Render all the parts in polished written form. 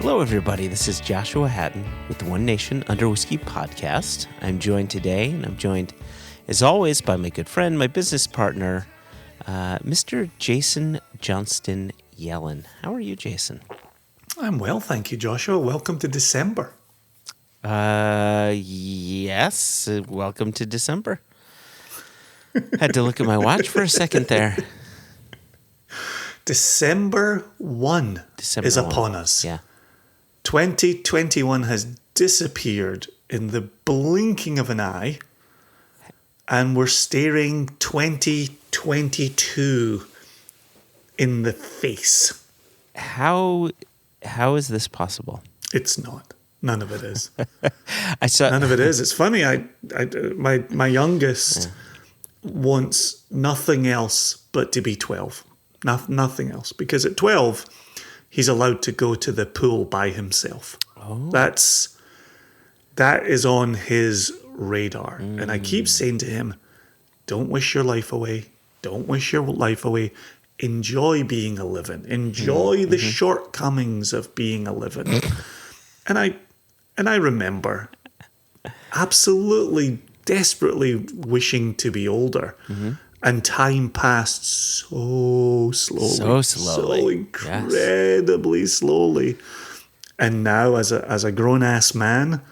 Hello, everybody. This is Joshua Hatton with the One Nation Under Whiskey podcast. I'm joined today, and I'm joined, as always, by my good friend, my business partner, Mr. Jason Johnston Yellen. How are you, Jason? I'm well, thank you, Joshua. Welcome to December. Yes. Welcome to December. Had to look at my watch for a second there. December 1 is upon us. Yeah. 2021 has disappeared in the blinking of an eye, and we're staring 2022 in the face. How is this possible? It's not. None of it is. None of it is. It's funny. My youngest wants nothing else but to be 12. Nothing else. Because at 12, he's allowed to go to the pool by himself. Oh. That is on his radar. And I keep saying to him, don't wish your life away. Don't wish your life away. Enjoy being a living. Enjoy the shortcomings of being a living. And I remember absolutely desperately wishing to be older. And time passed so slowly. So incredibly slowly. And now as a grown-ass man,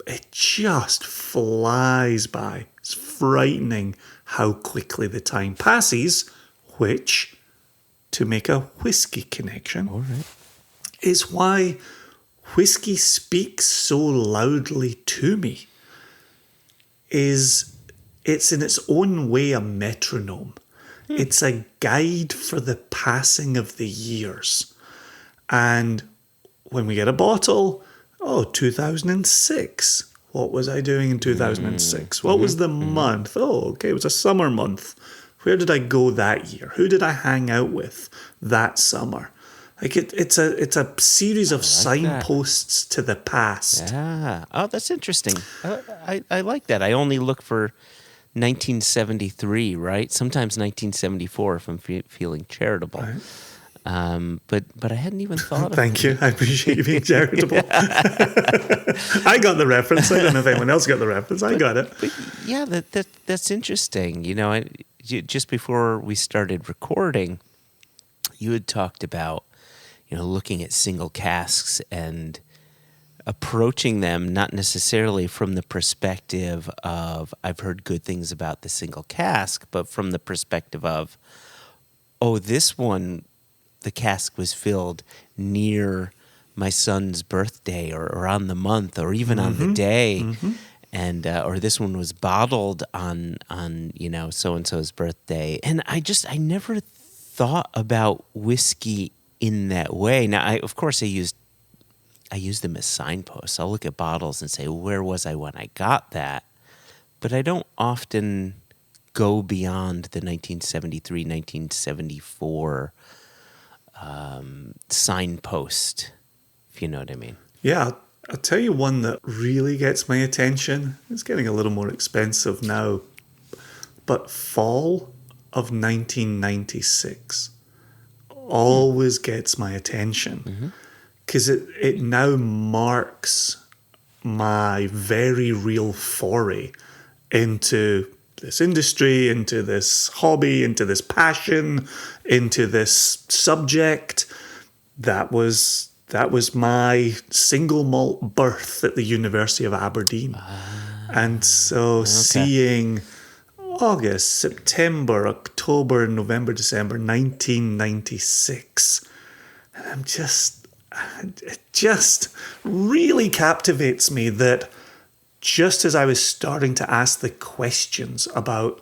it just flies by. It's frightening how quickly the time passes, which, to make a whiskey connection, is why whiskey speaks so loudly to me. It's in its own way a metronome. It's a guide for the passing of the years. And when we get a bottle, 2006. What was I doing in 2006? What was the month? It was a summer month. Where did I go that year? Who did I hang out with that summer? Like it's a series of signposts to the past. Yeah. Oh, that's interesting. I like that. I only look for 1973, right? Sometimes 1974 if I'm feeling charitable. Right. But I hadn't even thought of it. Thank you. I appreciate you being charitable. I got the reference. I don't know if anyone else got the reference. I got it. But yeah, that's interesting. You know, just before we started recording, you had talked about, looking at single casks and approaching them not necessarily from the perspective of I've heard good things about the single cask, but from the perspective of, this one, the cask was filled near my son's birthday or on the month or even on the day. And or this one was bottled on so-and-so's birthday. And I never thought about whiskey in that way. Now, I use them as signposts. I'll look at bottles and say, where was I when I got that? But I don't often go beyond the 1973, 1974 signpost, if you know what I mean. Yeah, I'll tell you one that really gets my attention. It's getting a little more expensive now. But fall of 1996 always gets my attention. Because it now marks my very real foray into this industry, into this hobby, into this passion, into this subject. That was my single malt birth at the University of Aberdeen. And so seeing August, September, October, November, December 1996, and it just really captivates me that just as I was starting to ask the questions about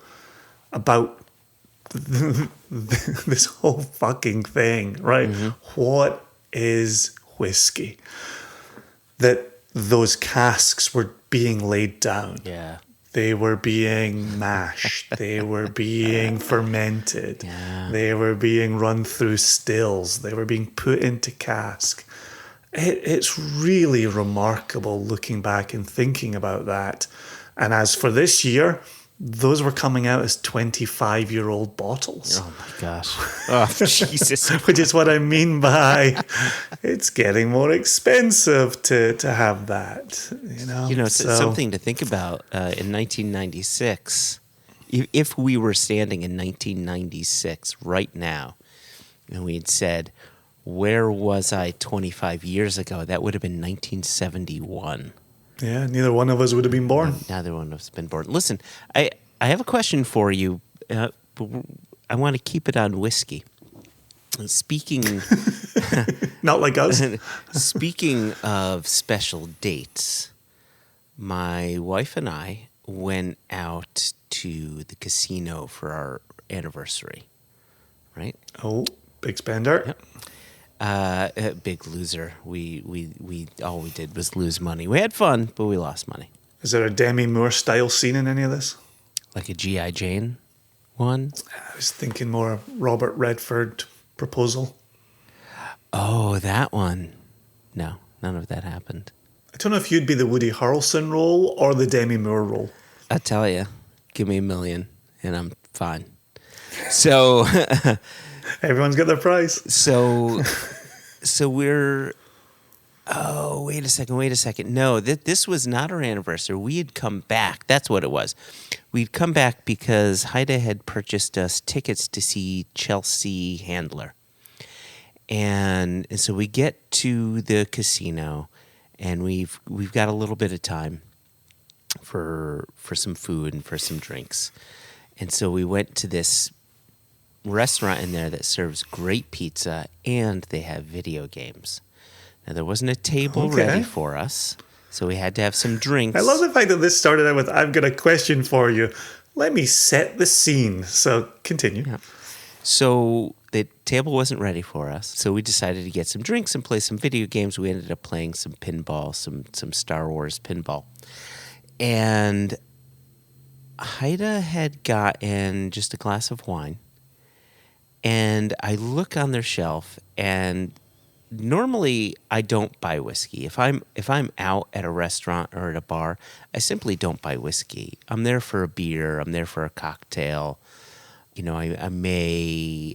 this whole fucking thing, right? What is whiskey? That those casks were being laid down. Yeah. They were being mashed. They were being fermented. Yeah. They were being run through stills. They were being put into cask. It's really remarkable looking back and thinking about that. And as for this year, those were coming out as 25-year-old bottles. Oh my gosh. Oh, Jesus. Which is what I mean by it's getting more expensive to have that. It's something to think about. In 1996, if we were standing in 1996 right now, and we had said, where was I 25 years ago? That would have been 1971. Yeah, neither one of us would have been born. Neither one of us been born. Listen, I have a question for you. I want to keep it on whiskey. Speaking, not like us. Speaking of special dates, my wife and I went out to the casino for our anniversary. Right? Oh, big spender. Yep. Big loser. We all we did was lose money. We had fun, but we lost money. Is there a Demi Moore style scene in any of this? Like a G.I. Jane one? I was thinking more Robert Redford Proposal. Oh, that one. No, none of that happened. I don't know if you'd be the Woody Harrelson role or the Demi Moore role. I tell you, give me $1 million and I'm fine. So everyone's got their prize. So we're. Oh, wait a second. No, this was not our anniversary. We had come back. That's what it was. We'd come back because Haida had purchased us tickets to see Chelsea Handler. And so we get to the casino, and we've got a little bit of time for some food and for some drinks. And so we went to this restaurant in there that serves great pizza, and they have video games. Now, there wasn't a table ready for us, so we had to have some drinks. I love the fact that this started out with, I've got a question for you. Let me set the scene. So continue. Yeah. So the table wasn't ready for us, so we decided to get some drinks and play some video games. We ended up playing some pinball, some Star Wars pinball. And Haida had gotten just a glass of wine. And I look on their shelf, and normally I don't buy whiskey. If I'm out at a restaurant or at a bar, I simply don't buy whiskey. I'm there for a beer. I'm there for a cocktail. I may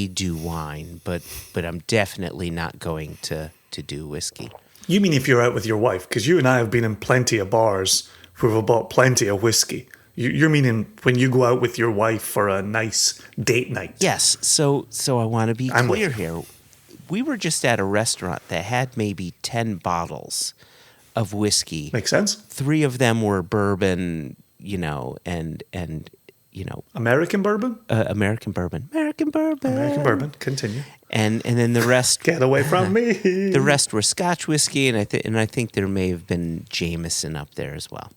do wine, but I'm definitely not going to do whiskey. You mean if you're out with your wife? Because you and I have been in plenty of bars where we've bought plenty of whiskey. You're meaning when you go out with your wife for a nice date night? Yes. So I want to be clear here. We were just at a restaurant that had maybe 10 bottles of whiskey. Makes sense. 3 of them were bourbon, and American bourbon? American bourbon. American bourbon. Continue. And then the rest. Get away from me. The rest were Scotch whiskey, and I think there may have been Jameson up there as well.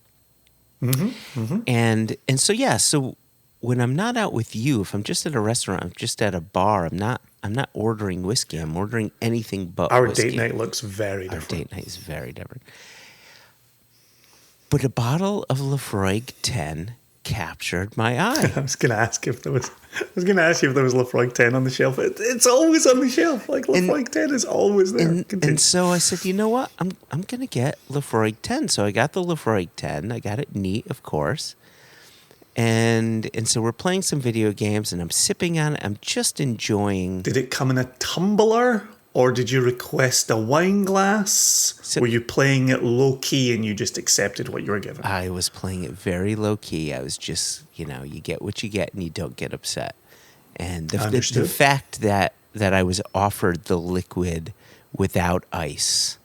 Mm-hmm. Mm-hmm. And so when I'm not out with you, if I'm just at a restaurant, I'm just at a bar, I'm not ordering whiskey. I'm ordering anything but Our whiskey. date night looks very different. Our date night is very different. But a bottle of Lafroig 10 captured my eye. I was going to ask you if there was Lafroig 10 on the shelf. It's always on the shelf. Like Lafroig 10 is always there. And so I said, you know what? I'm going to get Lafroig 10. So I got the Lafroig 10. I got it neat, of course. And so we're playing some video games, and I'm sipping on it. I'm just enjoying. Did it come in a tumbler, or did you request a wine glass? Were you playing it low key and you just accepted what you were given? I was playing it very low key. I was just, you get what you get, and you don't get upset. And the fact that I was offered the liquid without ice,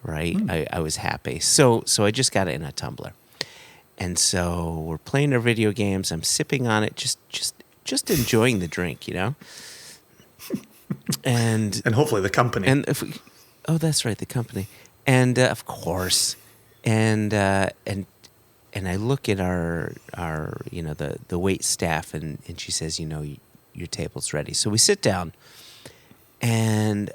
right? I was happy. So I just got it in a tumbler. And so we're playing our video games. I'm sipping on it, just enjoying the drink, And hopefully the company. And that's right, the company. And of course, and I look at our the wait staff, and she says, your table's ready. So we sit down, and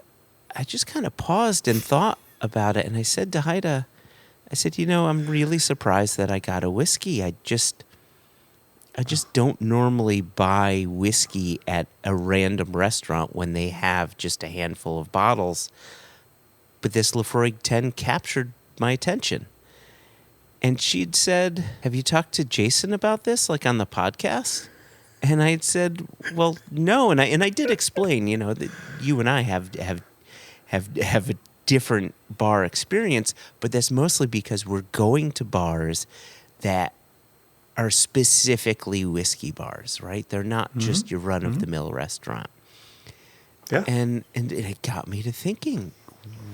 I just kind of paused and thought about it, and I said to Haida, I'm really surprised that I got a whiskey. I just don't normally buy whiskey at a random restaurant when they have just a handful of bottles. But this Lafroig 10 captured my attention. And she'd said, have you talked to Jason about this, like on the podcast? And I'd said, well, no. And I did explain, that you and I have a different bar experience, but that's mostly because we're going to bars that are specifically whiskey bars, right? They're not just your run-of-the-mill restaurant. Yeah. And it got me to thinking,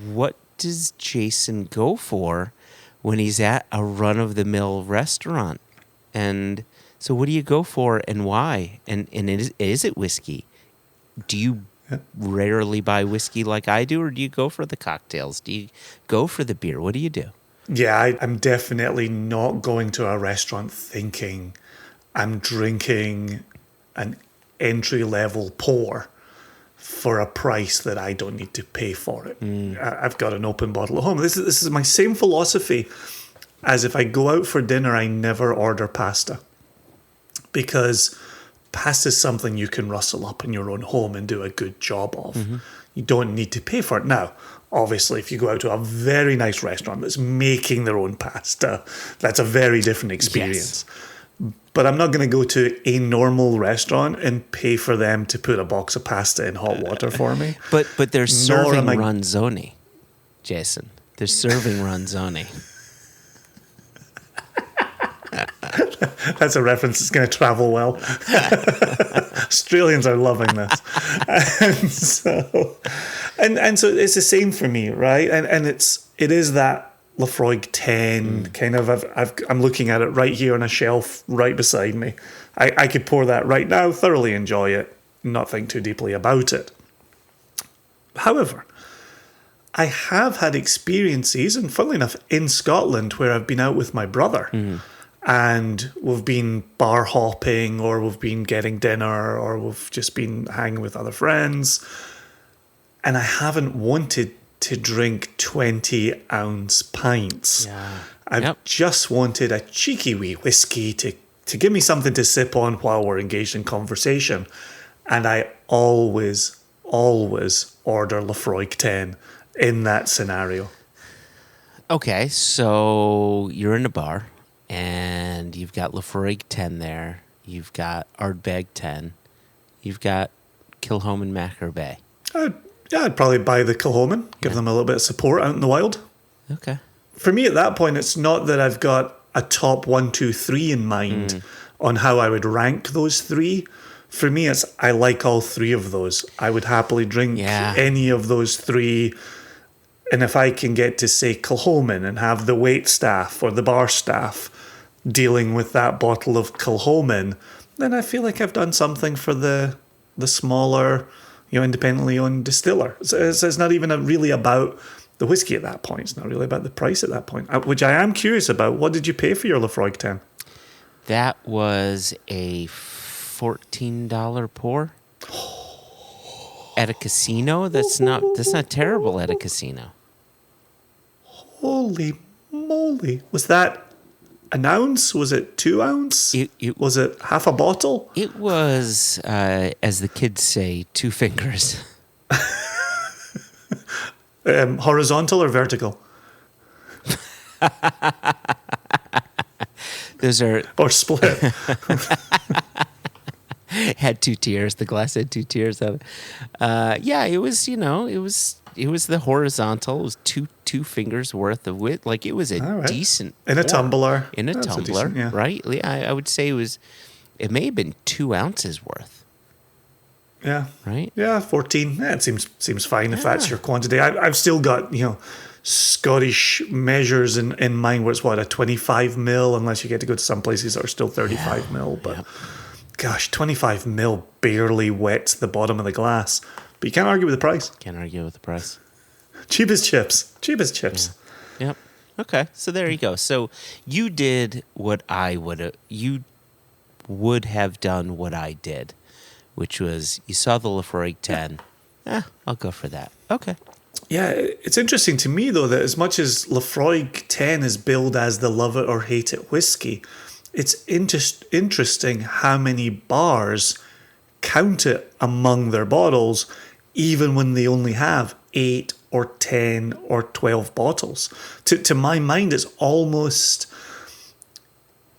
what does Jason go for when he's at a run-of-the-mill restaurant? And so what do you go for and why? And is it whiskey? Do you rarely buy whiskey like I do, or do you go for the cocktails? Do you go for the beer? What do you do? Yeah, I'm definitely not going to a restaurant thinking I'm drinking an entry-level pour for a price that I don't need to pay for it. I've got an open bottle at home. This is my same philosophy as if I go out for dinner, I never order pasta. Because pasta is something you can rustle up in your own home and do a good job of. You don't need to pay for it. Now, obviously, if you go out to a very nice restaurant that's making their own pasta, that's a very different experience. Yes. But I'm not going to go to a normal restaurant and pay for them to put a box of pasta in hot water for me. But they're serving ranzoni, Jason. They're serving ranzoni. That's a reference that's going to travel well. Australians are loving this. And so it's the same for me, right? And it is that Laphroaig 10 kind of. I'm looking at it right here on a shelf right beside me. I could pour that right now, thoroughly enjoy it, not think too deeply about it. However, I have had experiences, and funnily enough, in Scotland, where I've been out with my brother. And we've been bar hopping, or we've been getting dinner, or we've just been hanging with other friends. And I haven't wanted to drink 20-ounce pints. Yeah. I've just wanted a cheeky wee whiskey to give me something to sip on while we're engaged in conversation. And I always order Laphroaig 10 in that scenario. Okay, so you're in a bar. And you've got Laphroaig 10 there. You've got Ardbeg 10. You've got Kilchoman Macro Bay. I'd probably buy the Kilchoman, give them a little bit of support out in the wild. Okay. For me at that point, it's not that I've got a top 1, 2, 3 in mind on how I would rank those three. For me, it's I like all three of those. I would happily drink any of those three. And if I can get to, say, Kilchoman and have the wait staff or the bar staff dealing with that bottle of Kilchoman, then I feel like I've done something for the smaller, independently owned distiller. It's not even really about the whiskey at that point. It's not really about the price at that point, which I am curious about. What did you pay for your Laphroaig 10? That was a $14 pour at a casino. That's not terrible at a casino. Holy moly. Was that an ounce? Was it 2 ounce? Was it half a bottle? It was, as the kids say, 2 fingers. Horizontal or vertical? Those are... Or split. Had 2 tiers. The glass had 2 tiers of it. It was, it was the horizontal. It was two fingers worth of width. Like, it was a decent in a tumbler. In a tumbler, right? I would say it may have been 2 ounces worth. Yeah. Right? Yeah, 14. Yeah, it seems fine if that's your quantity. I've still got, Scottish measures in mind where it's a 25 mil, unless you get to go to some places that are still 35 mil. But gosh, 25 mil barely wets the bottom of the glass. But you can't argue with the price. Can't argue with the price. Cheap as chips. Cheap as chips. Yeah. Yep. Okay. So there you go. So you did what you would have done what I did, which was you saw the Laphroaig 10. I'll go for that. Okay. Yeah, it's interesting to me, though, that as much as Laphroaig 10 is billed as the love it or hate it whiskey, it's interesting how many bars count it among their bottles, even when they only have 8 or 10 or 12 bottles. To my mind, it's almost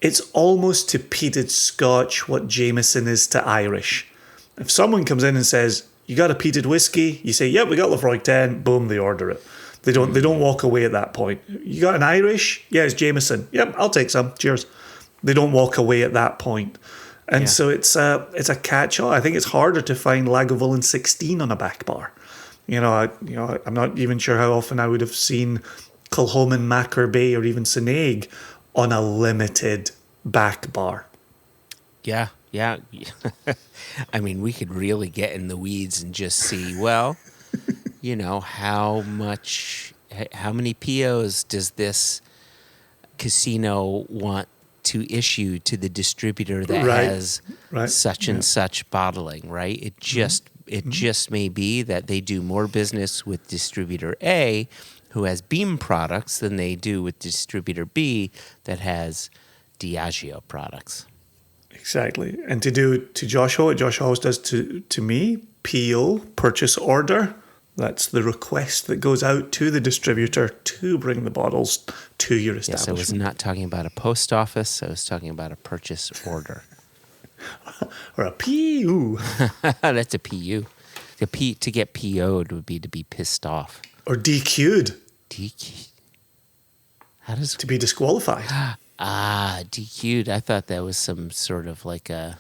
It's almost to peated Scotch what Jameson is to Irish. If someone comes in and says, you got a peated whiskey, you say, yep, we got Lefroy 10, boom, they order it. They don't walk away at that point. You got an Irish? Yeah, it's Jameson. Yep, I'll take some. Cheers. They don't walk away at that point. And so it's a catch-all. I think it's harder to find Lagavulin 16 on a back bar. I'm not even sure how often I would have seen Kilchoman, Macker Bay, or even Sineig on a limited back bar. Yeah. I mean, we could really get in the weeds and just see, well, how many POs does this casino want to issue to the distributor that has such and such bottling, right? It just may be that they do more business with distributor A, who has Beam products, than they do with distributor B that has Diageo products. Exactly. And to Josh Hall, what Josh Hall does to me, PO, purchase order, that's the request that goes out to the distributor to bring the bottles to your establishment. Yes, I was not talking about a post office. I was talking about a purchase order. Or a PU. That's a PU. To get PO'd would be to be pissed off. Or DQ'd. DQ. How does... To be disqualified. DQ'd. I thought that was some sort of like a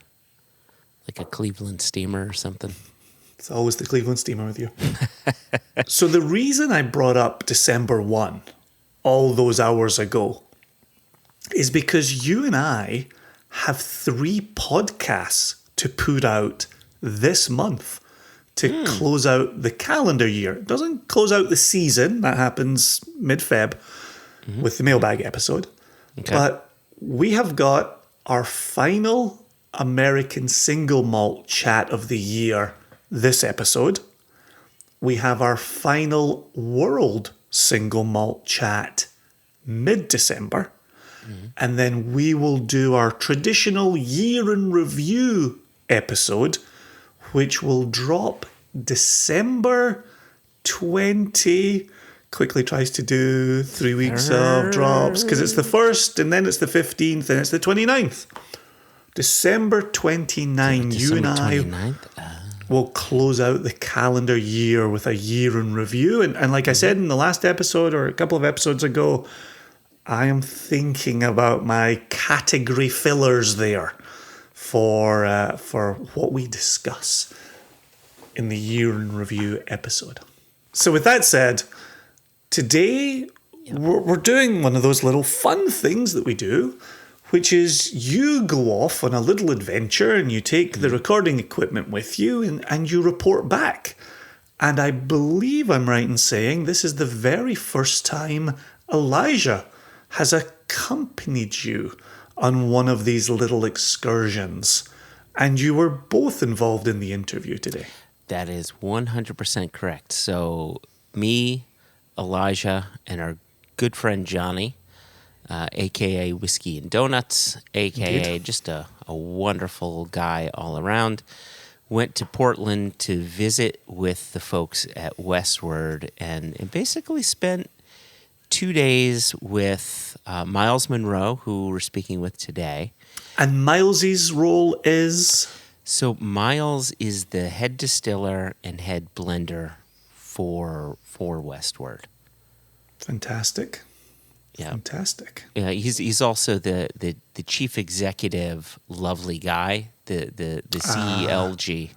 Cleveland steamer or something. It's always the Cleveland steamer with you. So the reason I brought up December 1 all those hours ago is because you and I have 3 podcasts to put out this month to close out the calendar year. It doesn't close out the season. That happens mid-Feb with the mailbag episode. Okay. But we have got our final American Single Malt chat of the year this episode. We have our final World Single Malt chat mid-December. And then we will do our traditional year in review episode, which will drop December 20. Quickly tries to do 3 weeks of drops because it's the 1st and then it's the 15th and it's the 29th. December 29, you and I will close out the calendar year with a year in review. And like I said in the last episode or a couple of episodes ago, I am thinking about my category fillers there for what we discuss in the year in review episode. So with that said, today we're doing one of those little fun things that we do, which is you go off on a little adventure and you take the recording equipment with you and you report back. And I believe I'm right in saying this is the very first time Elijah has accompanied you on one of these little excursions. And you were both involved in the interview today. That is 100% correct. So me, Elijah, and our good friend Johnny, a.k.a. Whiskey and Donuts, a.k.a. Indeed. Just a wonderful guy all around, went to Portland to visit with the folks at Westward and basically spent 2 days with Miles Munroe, who we're speaking with today. And Miles's role is? So Miles is the head distiller and head blender for Westward. Fantastic. Yeah. Fantastic. Yeah, he's also the chief executive, lovely guy, the CELG.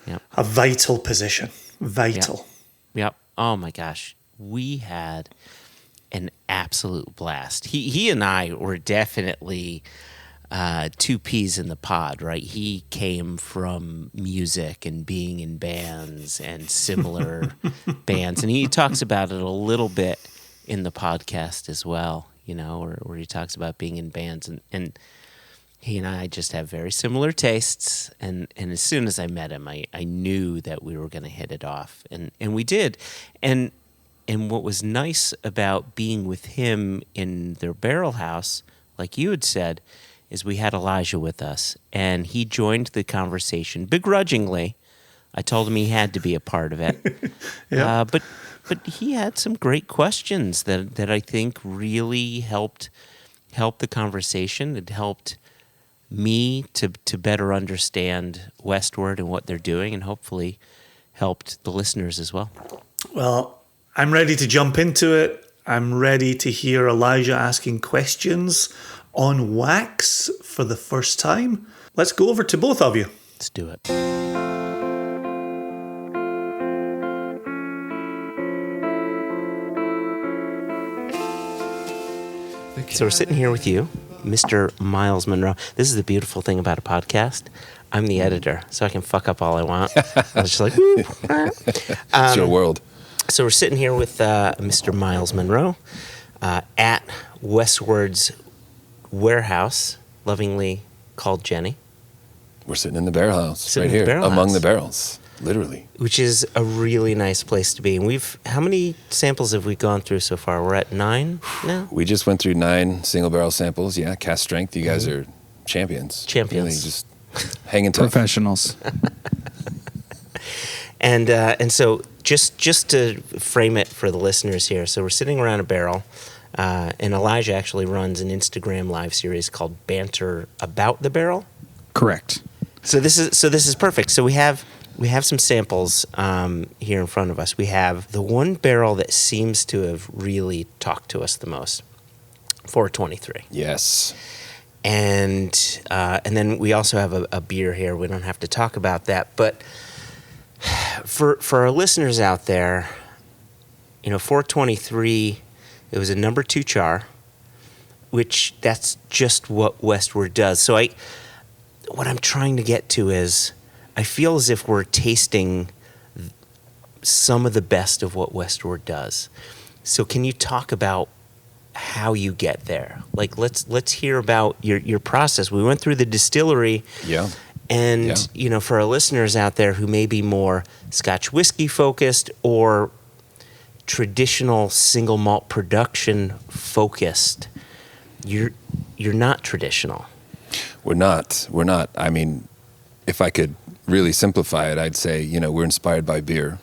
Yep. A vital position. Vital. Yep. Oh my gosh. We had an absolute blast. He and I were definitely two peas in the pod, right? He came from music and being in bands and similar bands. And he talks about it a little bit in the podcast as well, you know, where he talks about being in bands. And he and I just have very similar tastes. And as soon as I met him, I knew that we were going to hit it off. And we did. And what was nice about being with him in their barrel house, like you had said, is we had Elijah with us, and he joined the conversation begrudgingly. I told him he had to be a part of it. Yeah. But he had some great questions that I think really helped helped the conversation. It helped me to better understand Westward and what they're doing, and hopefully helped the listeners as well. Well, I'm ready to jump into it. I'm ready to hear Elijah asking questions on wax for the first time. Let's go over to both of you. Let's do it. So we're sitting here with you, Mr. Miles Munroe. This is the beautiful thing about a podcast. I'm the editor, so I can fuck up all I want. I was just like, woo. It's your world. So we're sitting here with Mr. Miles Munroe at Westward's warehouse, lovingly called Jenny. We're sitting in the barrel house, Sitting right in the here, barrel among house. the barrels, literally. Which is a really nice place to be. And how many samples have we gone through so far? We're at 9 now? We just went through 9 single barrel samples. Yeah, cask strength. You guys are champions. Really just hanging tough. Professionals. And so just to frame it for the listeners here, so we're sitting around a barrel, and Elijah actually runs an Instagram live series called Banter About the Barrel. Correct. So this is perfect. So we have some samples here in front of us. We have the one barrel that seems to have really talked to us the most, 423. Yes. And then we also have a beer here. We don't have to talk about that, but for our listeners out there, 423, it was a number 2 char, which that's just what Westward does. So what I'm trying to get to is, I feel as if we're tasting some of the best of what Westward does. So can you talk about how you get there? Like, let's hear about your process. We went through the distillery. Yeah. And, for our listeners out there who may be more Scotch whiskey focused or traditional single malt production focused, you're not traditional. We're not. I mean, if I could really simplify it, I'd say, we're inspired by beer,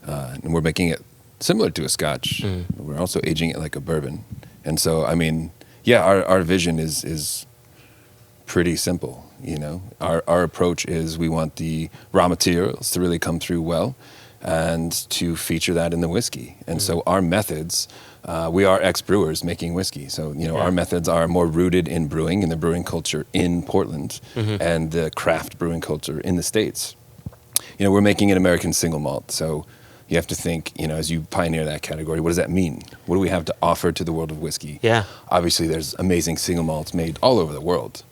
and we're making it similar to a Scotch. We're also aging it like a bourbon. And so, I mean, yeah, our vision is pretty simple. Our approach is we want the raw materials to really come through well and to feature that in the whiskey. And so our methods, we are ex-brewers making whiskey. So, our methods are more rooted in brewing, in the brewing culture in Portland, and the craft brewing culture in the States. We're making an American single malt. So you have to think, as you pioneer that category, what does that mean? What do we have to offer to the world of whiskey? Yeah. Obviously, there's amazing single malts made all over the world.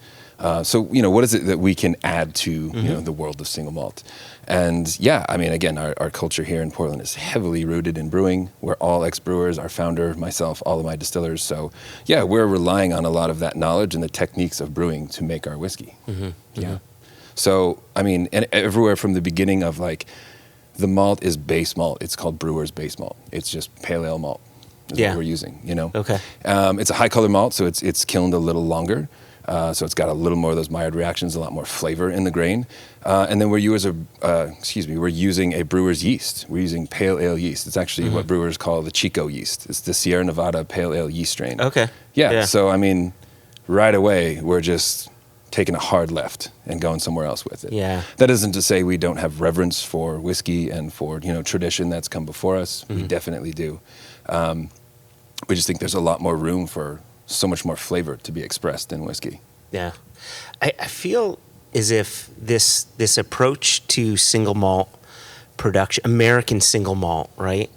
So, what is it that we can add to, the world of single malt? And yeah, I mean, again, our culture here in Portland is heavily rooted in brewing. We're all ex-brewers, our founder, myself, all of my distillers. So yeah, we're relying on a lot of that knowledge and the techniques of brewing to make our whiskey. Yeah. So, I mean, and everywhere from the beginning of the malt is base malt. It's called brewer's base malt. It's just pale ale malt is what we're using, Okay. It's a high color malt, so it's kilned a little longer. So it's got a little more of those Maillard reactions, a lot more flavor in the grain. And then we're using a brewer's yeast. We're using pale ale yeast. It's actually what brewers call the Chico yeast. It's the Sierra Nevada pale ale yeast strain. Okay. Yeah. So, I mean, right away, we're just taking a hard left and going somewhere else with it. Yeah. That isn't to say we don't have reverence for whiskey and for, tradition that's come before us. We definitely do. We just think there's a lot more room for so much more flavor to be expressed in whiskey. Yeah. I feel as if this approach to single malt production, American single malt, right,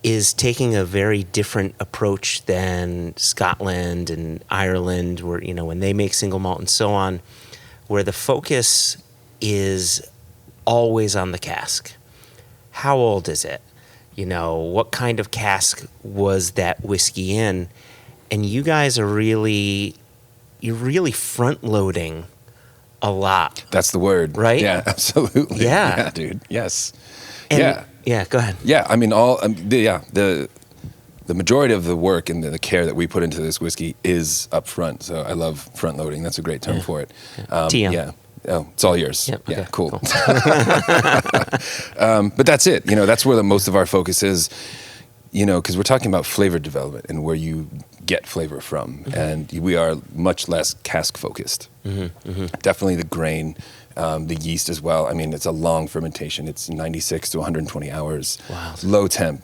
is taking a very different approach than Scotland and Ireland, where, when they make single malt and so on, where the focus is always on the cask. How old is it? What kind of cask was that whiskey in? And you guys are you're really front loading a lot. That's the word. Right? Yeah, absolutely. Yeah. Yeah, dude. Yes. And, yeah, go ahead. Yeah, I mean, the majority of the work and the care that we put into this whiskey is up front. So I love front loading. That's a great term for it. TM. Yeah. Oh, it's all yours. Yep, okay, yeah, cool. But that's it. That's where most of our focus is. because we're talking about flavor development and where you get flavor from, and we are much less cask focused. Definitely the grain, the yeast as well. I mean, it's a long fermentation. It's 96 to 120 hours. Wow. Low temp,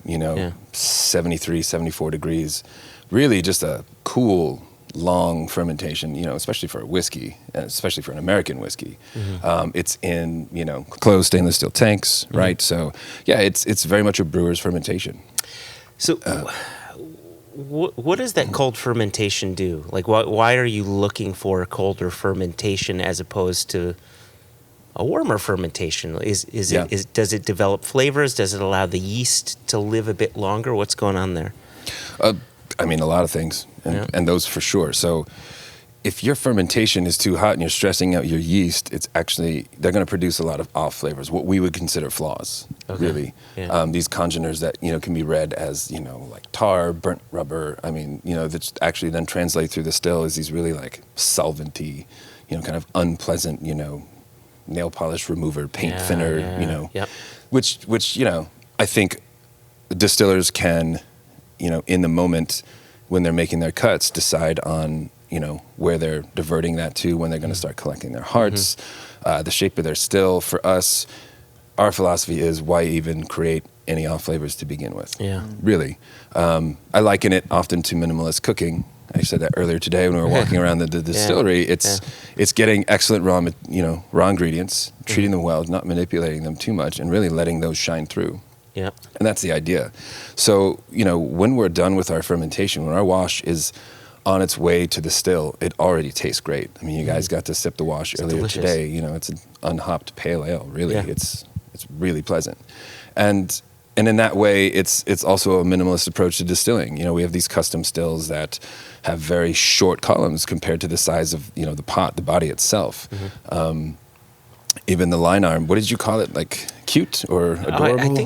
73, 74 degrees. Really just a cool, long fermentation, especially for a whiskey, and especially for an American whiskey. It's in, closed stainless steel tanks, right? So, yeah, it's very much a brewer's fermentation. So, what does that cold fermentation do? Like, why are you looking for a colder fermentation as opposed to a warmer fermentation? Does it develop flavors? Does it allow the yeast to live a bit longer? What's going on there? I mean, a lot of things, and those for sure. So if your fermentation is too hot and you're stressing out your yeast, they're going to produce a lot of off flavors, what we would consider flaws, really. Yeah. These congeners that, can be read as, like tar, burnt rubber. I mean, that actually then translate through the still as these really like solventy, kind of unpleasant, nail polish remover, paint thinner, which, I think distillers can, in the moment when they're making their cuts, decide on, where they're diverting that to, when they're going to start collecting their hearts, the shape of their still. For us, our philosophy is why even create any off flavors to begin with? Yeah. Really. I liken it often to minimalist cooking. I said that earlier today when we were walking around the distillery. It's getting excellent raw ingredients, treating them well, not manipulating them too much, and really letting those shine through. Yeah. And that's the idea. So, when we're done with our fermentation, when our wash is on its way to the still, it already tastes great. I mean, you guys got to sip the wash earlier today. It's an unhopped pale ale, really. Yeah. It's really pleasant. And in that way, it's also a minimalist approach to distilling. We have these custom stills that have very short columns compared to the size of, the pot, the body itself. Even the line arm, what did you call it? Like cute or adorable?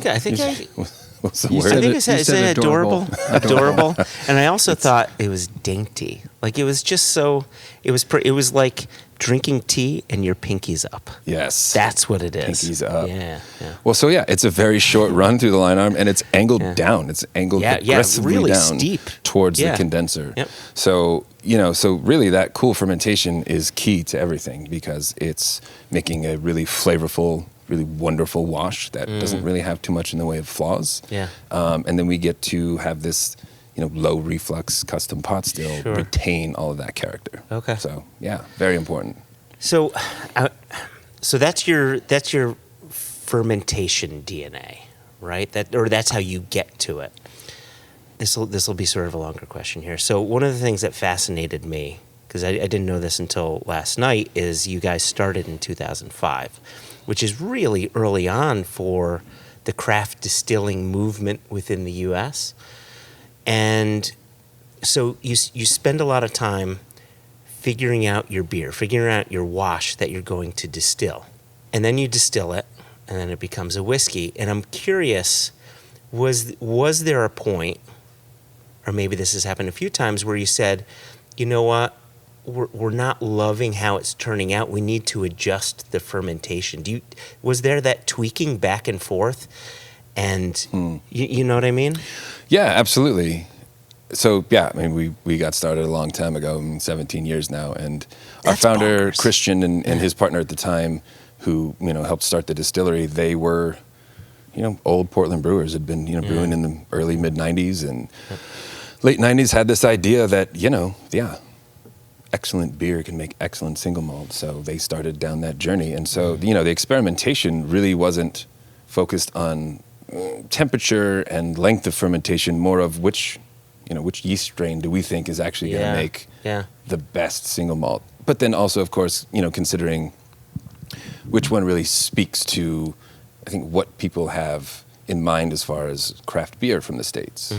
What's the word? I think I said adorable. Adorable. And I also thought it was dainty. Like it was just so, it was like drinking tea and your pinky's up. Yes. That's what it is. Pinky's up. Yeah. Well, so it's a very short run through the line arm, and it's angled down. It's angled aggressively really down steep towards the condenser. Yep. So, so really that cool fermentation is key to everything because it's making a really flavorful, really wonderful wash that doesn't really have too much in the way of flaws. Yeah. And then we get to have this, low reflux custom pot still retain all of that character. Okay. So very important. So, so that's your fermentation DNA, right? That's how you get to it. This will be sort of a longer question here. So one of the things that fascinated me, because I didn't know this until last night, is you guys started in 2005, which is really early on for the craft distilling movement within the U.S. And so you spend a lot of time figuring out your beer, figuring out your wash that you're going to distill. And then you distill it, and then it becomes a whiskey. And I'm curious, was there a point, or maybe this has happened a few times, where you said, you know what, we're not loving how it's turning out. We need to adjust the fermentation. Was there that tweaking back and forth? And you know what I mean? Yeah, absolutely. So I mean, we got started a long time ago, 17 years now, and our founder Christian and his partner at the time, who helped start the distillery, they were old Portland brewers, had been brewing in the early mid 90s and late 90s, had this idea that excellent beer can make excellent single malt. So they started down that journey. And so, the experimentation really wasn't focused on temperature and length of fermentation, more of which yeast strain do we think is actually going to make the best single malt. But then also, of course, considering which one really speaks to, I think, what people have in mind as far as craft beer from the States,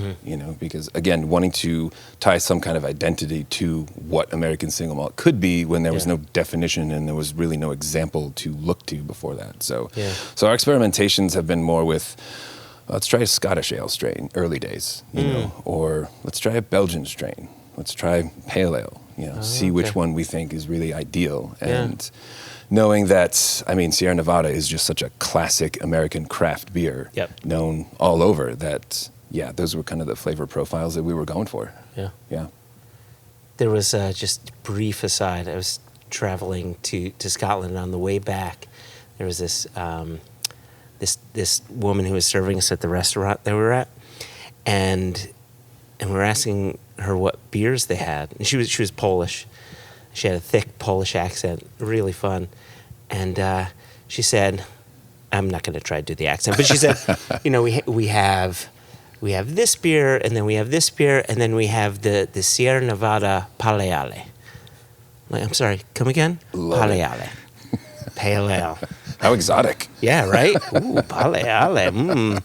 because again, wanting to tie some kind of identity to what American single malt could be when there was no definition and there was really no example to look to before that. So our experimentations have been more with, let's try a Scottish ale strain, early days, or let's try a Belgian strain. Let's try pale ale, see which one we think is really ideal. And knowing that, Sierra Nevada is just such a classic American craft beer, known all over, that, yeah, those were kind of the flavor profiles that we were going for. Yeah. Yeah. There was just brief aside. I was traveling to Scotland, and on the way back, there was this this woman who was serving us at the restaurant that we were at, and we were asking her what beers they had. And she was Polish. She had a thick Polish accent, really fun. And she said, I'm not going to try to do the accent, but she said, you know, we have this beer, and then we have this beer, and then we have the Sierra Nevada Pale Ale. Like, I'm sorry, come again? Pale Ale. Pale Ale. How exotic. Yeah, right? Ooh, Pale Ale.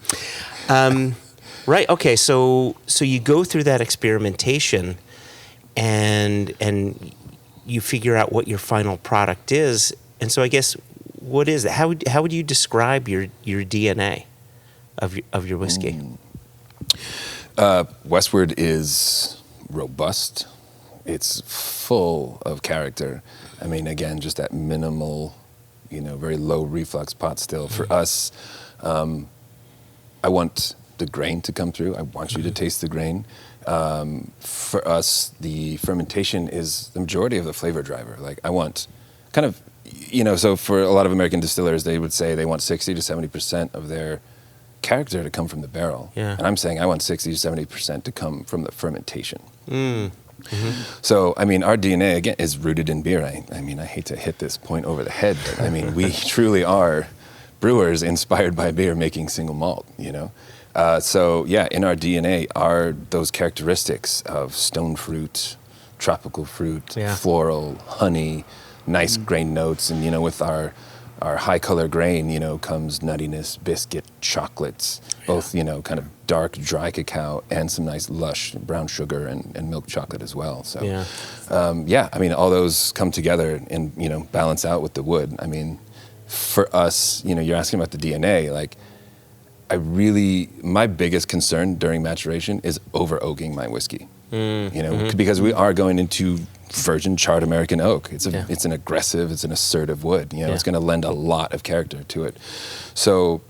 Right, okay, so you go through that experimentation, and you figure out what your final product is. And so I guess, what is it? How would you describe your DNA of your whiskey? Westward is robust. It's full of character. I mean, again, just that minimal, very low reflux pot still. For us, I want the grain to come through. I want you to taste the grain. For us, the fermentation is the majority of the flavor driver. Like, I want kind of, so for a lot of American distillers, they would say they want 60 to 70% of their character to come from the barrel. Yeah. And I'm saying I want 60 to 70% to come from the fermentation. Mm-hmm. So, I mean, our DNA, again, is rooted in beer. I mean, I hate to hit this point over the head, but I mean, we truly are brewers inspired by beer making single malt, So, yeah, in our DNA are those characteristics of stone fruit, tropical fruit, floral, honey, nice grain notes. And, with our high color grain, comes nuttiness, biscuit, chocolates, both, kind of dark, dry cacao and some nice lush brown sugar and milk chocolate as well. So, I mean, all those come together and, balance out with the wood. I mean, for us, you're asking about the DNA, like, my biggest concern during maturation is over oaking my whiskey. Because we are going into virgin charred American oak. It's an aggressive, it's an assertive wood. It's going to lend a lot of character to it. So,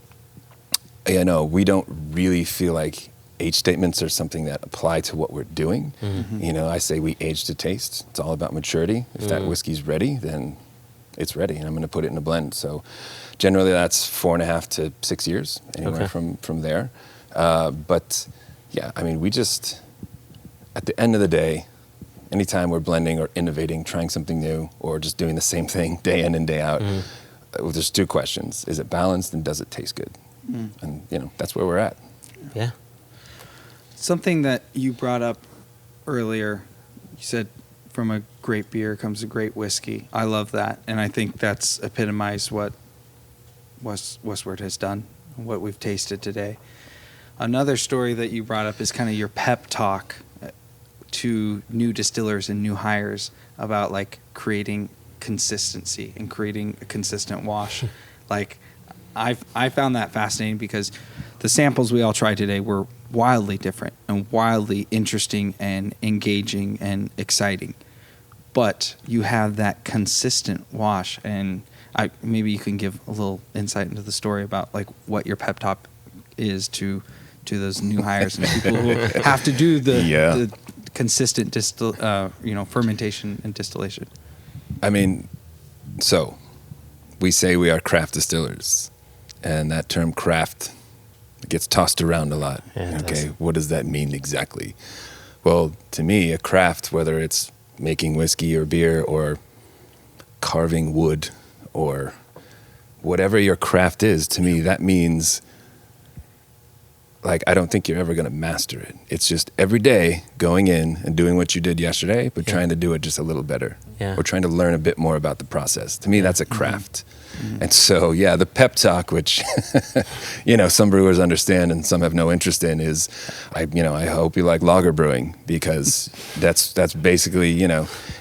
we don't really feel like age statements are something that apply to what we're doing. I say we age to taste. It's all about maturity. If that whiskey's ready, then it's ready, and I'm going to put it in a blend. So generally that's 4.5 to 6 years, anywhere from there. But yeah, I mean, we just, at the end of the day, anytime we're blending or innovating, trying something new, or just doing the same thing day in and day out, there's two questions. Is it balanced, and does it taste good? And, that's where we're at. Yeah. Something that you brought up earlier, you said from a great beer comes a great whiskey. I love that. And I think that's epitomized what Westward has done, what we've tasted today. Another story that you brought up is kind of your pep talk to new distillers and new hires about like creating consistency and creating a consistent wash. Like, I found that fascinating because the samples we all tried today were wildly different and wildly interesting and engaging and exciting. But you have that consistent wash, and maybe you can give a little insight into the story about like what your pep talk is to those new hires and people who have to do the consistent fermentation and distillation. I mean, so we say we are craft distillers, and that term craft gets tossed around a lot. Yeah, okay, what does that mean exactly? Well, to me, a craft, whether it's making whiskey or beer or carving wood or whatever your craft is, to me, that means, like, I don't think you're ever going to master it. It's just every day going in and doing what you did yesterday, but trying to do it just a little better. Yeah. Or trying to learn a bit more about the process. To me, that's a craft. And so, yeah, the pep talk, which, some brewers understand and some have no interest in, is, I hope you like lager brewing, because that's basically,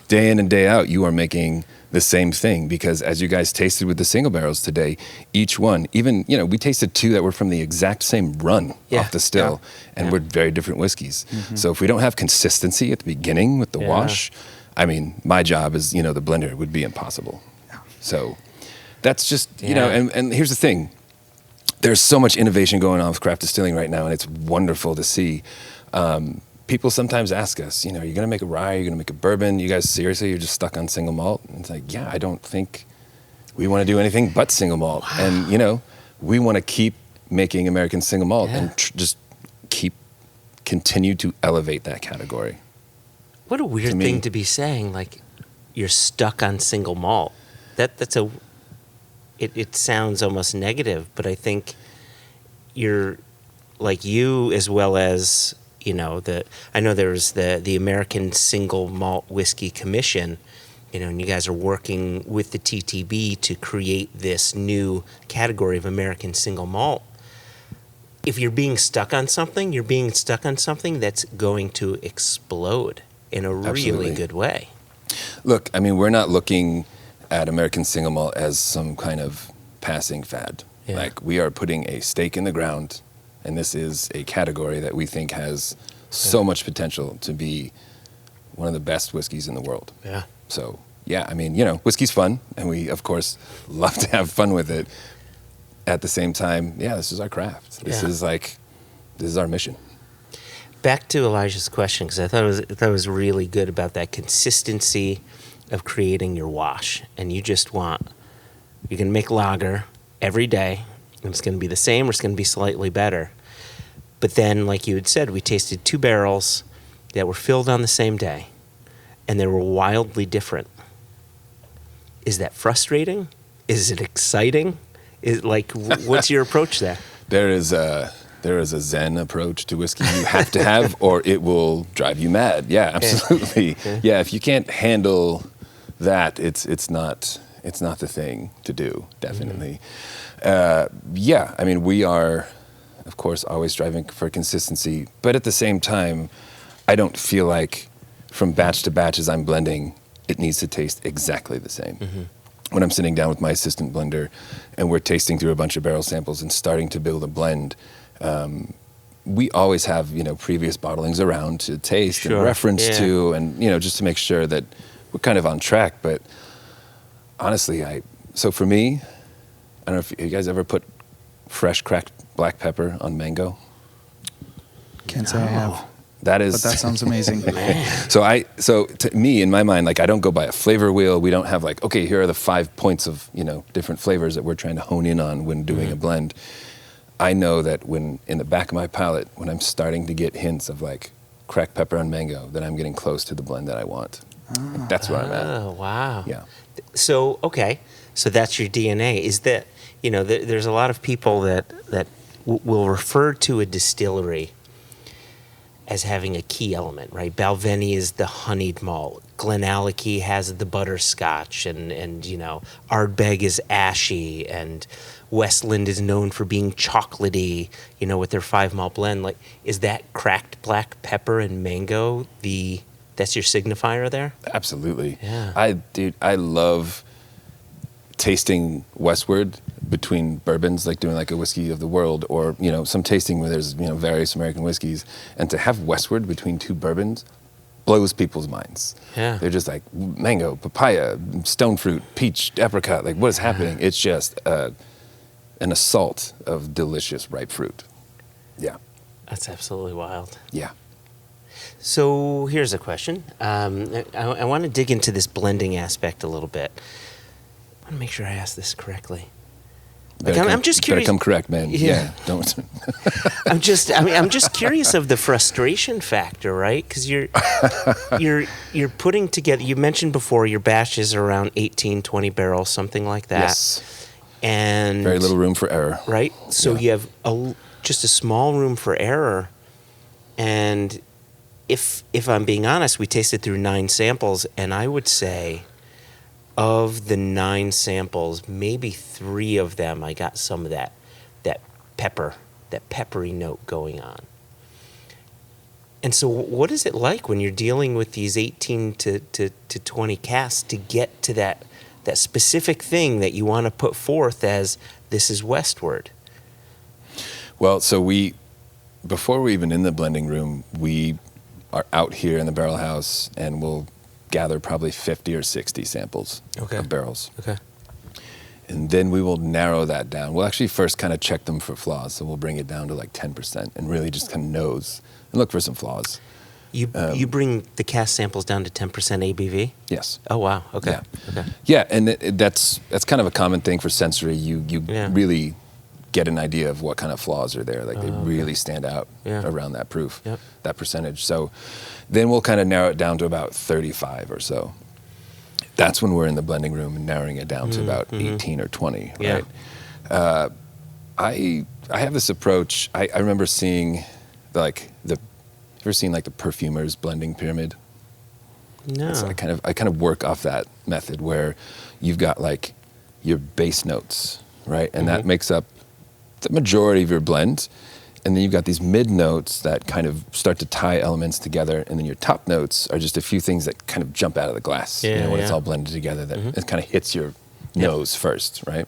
day in and day out, you are making the same thing. Because as you guys tasted with the single barrels today, each one, even, we tasted two that were from the exact same run off the still, and were very different whiskeys. So if we don't have consistency at the beginning with the wash, I mean, my job as, the blender would be impossible. So that's just, and here's the thing. there's so much innovation going on with craft distilling right now, and it's wonderful to see. People sometimes ask us, you know, are you going to make a rye? Are you going to make a bourbon? You guys, seriously, you're just stuck on single malt? And it's like, yeah, I don't think we want to do anything but single malt. Wow. And, you know, we want to keep making American single malt and just continue to elevate that category. What a weird thing to be saying, like, you're stuck on single malt. It sounds almost negative, but I think you're, like, you as well as, you know, I know there's the American Single Malt Whisky Commission, you know, and you guys are working with the TTB to create this new category of American single malt. If you're being stuck on something, you're being stuck on something that's going to explode in a really good way. Look, I mean, we're not looking at American single malt as some kind of passing fad. Yeah. Like, we are putting a stake in the ground, and this is a category that we think has so much potential to be one of the best whiskeys in the world. Yeah. So, yeah, I mean, you know, whiskey's fun, and we, of course, love to have fun with it. At the same time, yeah, this is our craft. This is our mission. Back to Elijah's question, because I thought it was really good about that consistency of creating your wash. And you can make lager every day, and it's going to be the same or it's going to be slightly better. But then, like you had said, we tasted 2 barrels that were filled on the same day, and they were wildly different. Is that frustrating? Is it exciting? What's your approach there? There is a Zen approach to whiskey you have to have, or it will drive you mad. Yeah, absolutely. Yeah, if you can't handle that, it's not the thing to do. Definitely. Yeah, I mean, we are, of course, always striving for consistency, but at the same time, I don't feel like from batch to batch as I'm blending, it needs to taste exactly the same. Mm-hmm. When I'm sitting down with my assistant blender and we're tasting through a bunch of barrel samples and starting to build a blend, we always have, you know, previous bottlings around to taste and reference to, and, you know, just to make sure that we're kind of on track. But honestly, so for me, I don't know if you guys ever put fresh cracked black pepper on mango. Can't say I have. But that sounds amazing. So to me, in my mind, like, I don't go by a flavor wheel. We don't have like, okay, here are the 5 points of, you know, different flavors that we're trying to hone in on when doing a blend. I know that when in the back of my palate, when I'm starting to get hints of like cracked pepper and mango, that I'm getting close to the blend that I want. Like, that's where I'm at. Oh, wow. Yeah. So, okay. So that's your DNA. Is that, you know, there's a lot of people that will refer to a distillery as having a key element, right? Balvenie is the honeyed malt. Glenallachie has the butterscotch, and you know, Ardbeg is ashy, and Westland is known for being chocolatey, you know, with their 5 malt blend. Like, is that cracked black pepper and mango that's your signifier there? Absolutely. Yeah. I love tasting westward between bourbons, like doing like a whiskey of the world, or, you know, some tasting where there's, you know, various American whiskeys, and to have westward between 2 bourbons blows people's minds. Yeah. They're just like mango, papaya, stone fruit, peach, apricot, like, what is happening? It's just an assault of delicious ripe fruit. Yeah. That's absolutely wild. Yeah. So here's a question. I want to dig into this blending aspect a little bit. I want to make sure I ask this correctly. Like, I'm just curious. Better come correct, man. Yeah, don't. I'm just curious of the frustration factor, right? Because you're putting together. You mentioned before your batches are around 18, 20 barrels, something like that. Yes. And very little room for error. Right. So you have just a small room for error, and if I'm being honest, we tasted through 9 samples, and I would say, of the 9 samples, maybe 3 of them I got some of that pepper, that peppery note going on. And so what is it like when you're dealing with these 18 to 20 casks to get to that specific thing that you want to put forth as this is westward? Well, so before we're even in the blending room, we are out here in the barrel house, and we'll gather probably 50 or 60 samples of barrels. Okay. And then we will narrow that down. We'll actually first kind of check them for flaws. So we'll bring it down to like 10% and really just kind of nose and look for some flaws. You bring the cask samples down to 10% ABV? Yes. Oh, wow. Okay. Yeah. Okay. Yeah, and that's kind of a common thing for sensory. You really get an idea of what kind of flaws are there. Like they really stand out around that proof, that percentage. So then we'll kind of narrow it down to about 35 or so. That's when we're in the blending room and narrowing it down to about 18 or 20, right? I have this approach. I remember seeing you ever seen like the perfumers blending pyramid? No. So I kind of work off that method where you've got like your base notes, right? And that makes up the majority of your blend. And then you've got these mid notes that kind of start to tie elements together. And then your top notes are just a few things that kind of jump out of the glass, when it's all blended together, that it kind of hits your nose first, right?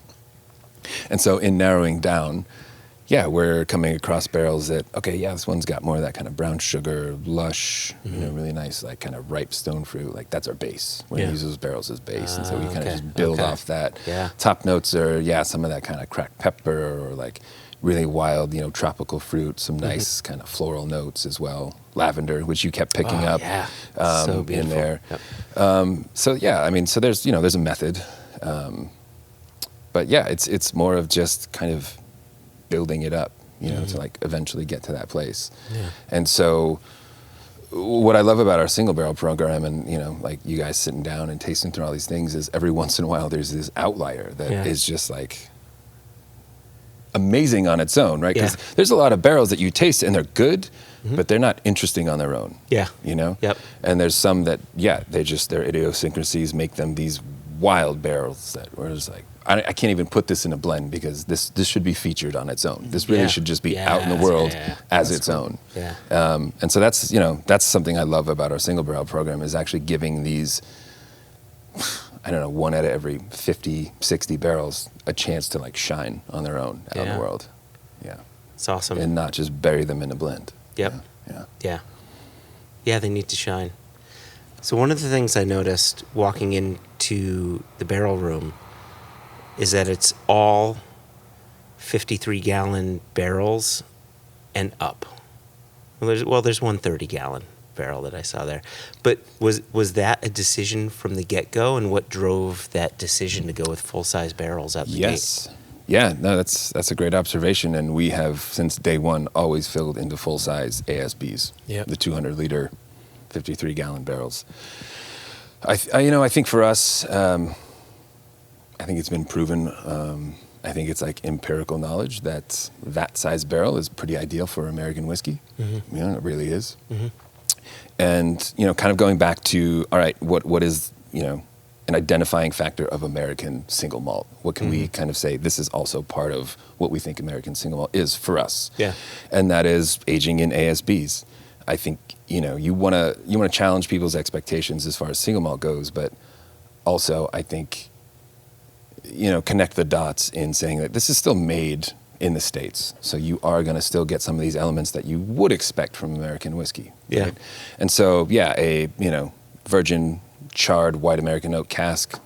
And so in narrowing down, we're coming across barrels that, this one's got more of that kind of brown sugar, lush, really nice, like kind of ripe stone fruit. Like that's our base. We use those barrels as base. And so we kind of just build off that. Yeah. Top notes are, some of that kind of cracked pepper or like really wild, tropical fruit, some nice kind of floral notes as well. Lavender, which you kept picking up so beautiful. In there. Yep. So there's, there's a method. But it's more of just kind of building it up, to like eventually get to that place. Yeah. And so what I love about our single barrel program and, like you guys sitting down and tasting through all these things is every once in a while there's this outlier that is just like amazing on its own, right? Because there's a lot of barrels that you taste and they're good, but they're not interesting on their own. Yeah. Yep. And there's some that, their idiosyncrasies make them these wild barrels that were just like, I can't even put this in a blend because this should be featured on its own. This really should just be out in the world as its own. Yeah. And so that's something I love about our single barrel program is actually giving these, one out of every 50, 60 barrels a chance to like shine on their own out in the world. Yeah. It's awesome. And not just bury them in a blend. Yep. Yeah, they need to shine. So one of the things I noticed walking into the barrel room is that it's all 53-gallon barrels and up. Well, there's one 30-gallon barrel that I saw there. But was that a decision from the get-go, and what drove that decision to go with full-size barrels out the gate? Yeah, no, that's a great observation, and we have since day one always filled into full-size ASBs, the 200-liter, 53-gallon barrels. I think for us, I think it's been proven. I think it's like empirical knowledge that size barrel is pretty ideal for American whiskey. It really is. And kind of going back to all right, what is an identifying factor of American single malt? What can we kind of say? This is also part of what we think American single malt is for us. Yeah, and that is aging in ASBs. I think you want to challenge people's expectations as far as single malt goes, but also I think connect the dots in saying that this is still made in the States. So you are going to still get some of these elements that you would expect from American whiskey. Yeah. Right? And so, a, virgin charred white American oak cask,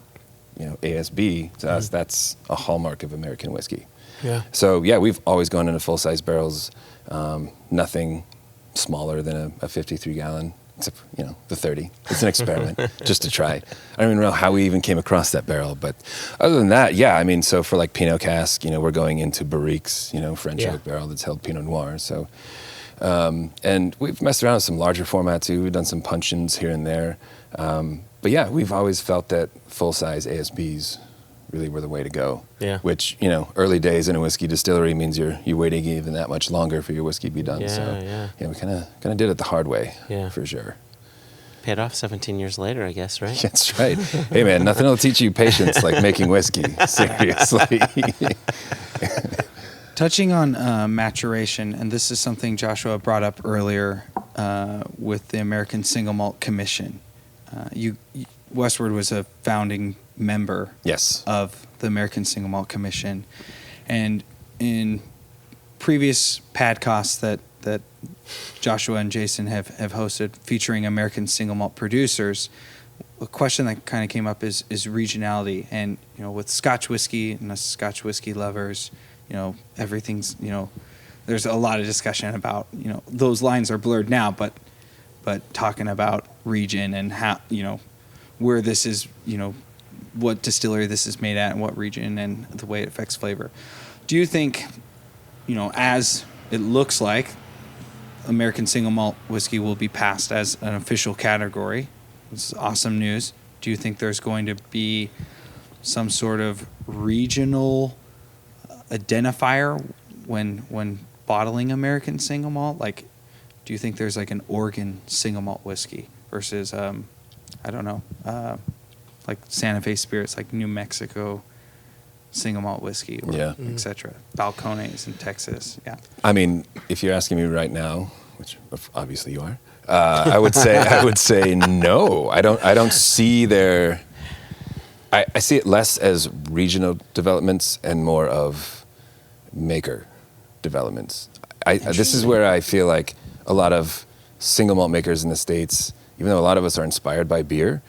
ASB, to us, that's a hallmark of American whiskey. Yeah. So, we've always gone into full-size barrels, nothing smaller than a 53-gallon. Except, the 30. It's an experiment just to try. I don't even know how we even came across that barrel. But other than that, so for like Pinot cask, we're going into barriques, French oak barrel that's held Pinot Noir. So, and we've messed around with some larger formats too. We've done some puncheons here and there. But we've always felt that full-size ASBs really were the way to go. Yeah. Which, early days in a whiskey distillery means you're waiting even that much longer for your whiskey to be done. We kind of did it the hard way, for sure. Paid off 17 years later, I guess, right? That's right. Hey, man, nothing will teach you patience like making whiskey. Seriously. Touching on maturation, and this is something Joshua brought up earlier with the American Single Malt Commission. Westward was a founding member of the American Single Malt Commission. And in previous podcasts that Joshua and Jason have hosted featuring American single malt producers, a question that kind of came up is regionality, and with Scotch whiskey and us Scotch whiskey lovers, everything's there's a lot of discussion about those lines are blurred now, but talking about region and how where this is what distillery this is made at and what region and the way it affects flavor. Do you think as it looks like American Single Malt Whiskey will be passed as an official category? This is awesome news. Do you think there's going to be some sort of regional identifier when bottling American Single Malt? Like, do you think there's like an Oregon Single Malt Whiskey versus, I don't know, like Santa Fe Spirits, like New Mexico Single Malt Whiskey, or et cetera. Balcones in Texas, yeah. I mean, if you're asking me right now, which obviously you are, I would say no. I don't see there. I see it less as regional developments and more of maker developments. This is where I feel like a lot of single malt makers in the States, even though a lot of us are inspired by beer,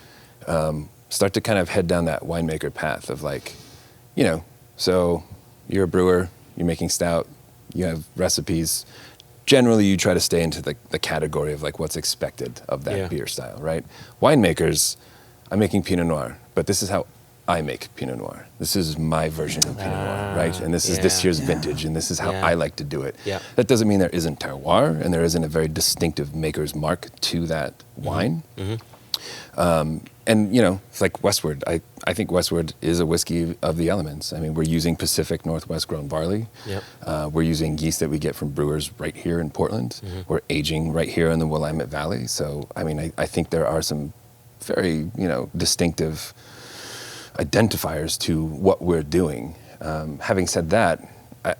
start to kind of head down that winemaker path of like, so you're a brewer, you're making stout, you have recipes. Generally, you try to stay into the category of like what's expected of that beer style, right? Winemakers, I'm making Pinot Noir, but this is how I make Pinot Noir. This is my version of Pinot Noir, right? And this is this year's vintage, and this is how I like to do it. Yeah. That doesn't mean there isn't terroir, and there isn't a very distinctive maker's mark to that wine. Mm-hmm. And it's like Westward. I think Westward is a whiskey of the elements. I mean, we're using Pacific Northwest grown barley. Yep. We're using yeast that we get from brewers right here in Portland. Mm-hmm. We're aging right here in the Willamette Valley. So, I mean, I think there are some very, distinctive identifiers to what we're doing. Having said that,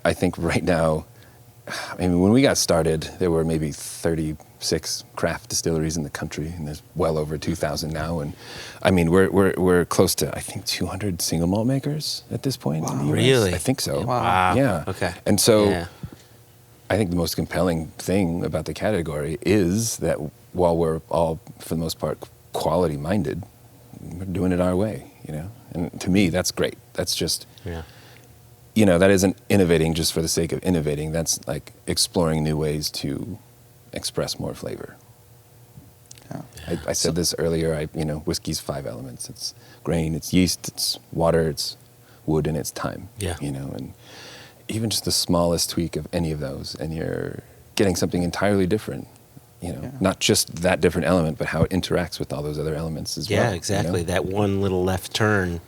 I think right now, when we got started, there were maybe 36 craft distilleries in the country, and there's well over 2,000 now. And I mean, we're close to, I think, 200 single malt makers at this point. Wow. In the US. Really? I think so. Wow. Yeah. Okay. And so I think the most compelling thing about the category is that while we're all, for the most part, quality minded, we're doing it our way, And to me, that's great. That's just, that isn't innovating just for the sake of innovating. That's like exploring new ways to express more flavor. Yeah. I said this earlier, whiskey's 5 elements. It's grain, it's yeast, it's water, it's wood, and it's time. Yeah. And even just the smallest tweak of any of those, and you're getting something entirely different. Not just that different element, but how it interacts with all those other elements as well. Yeah, exactly. That one little left turn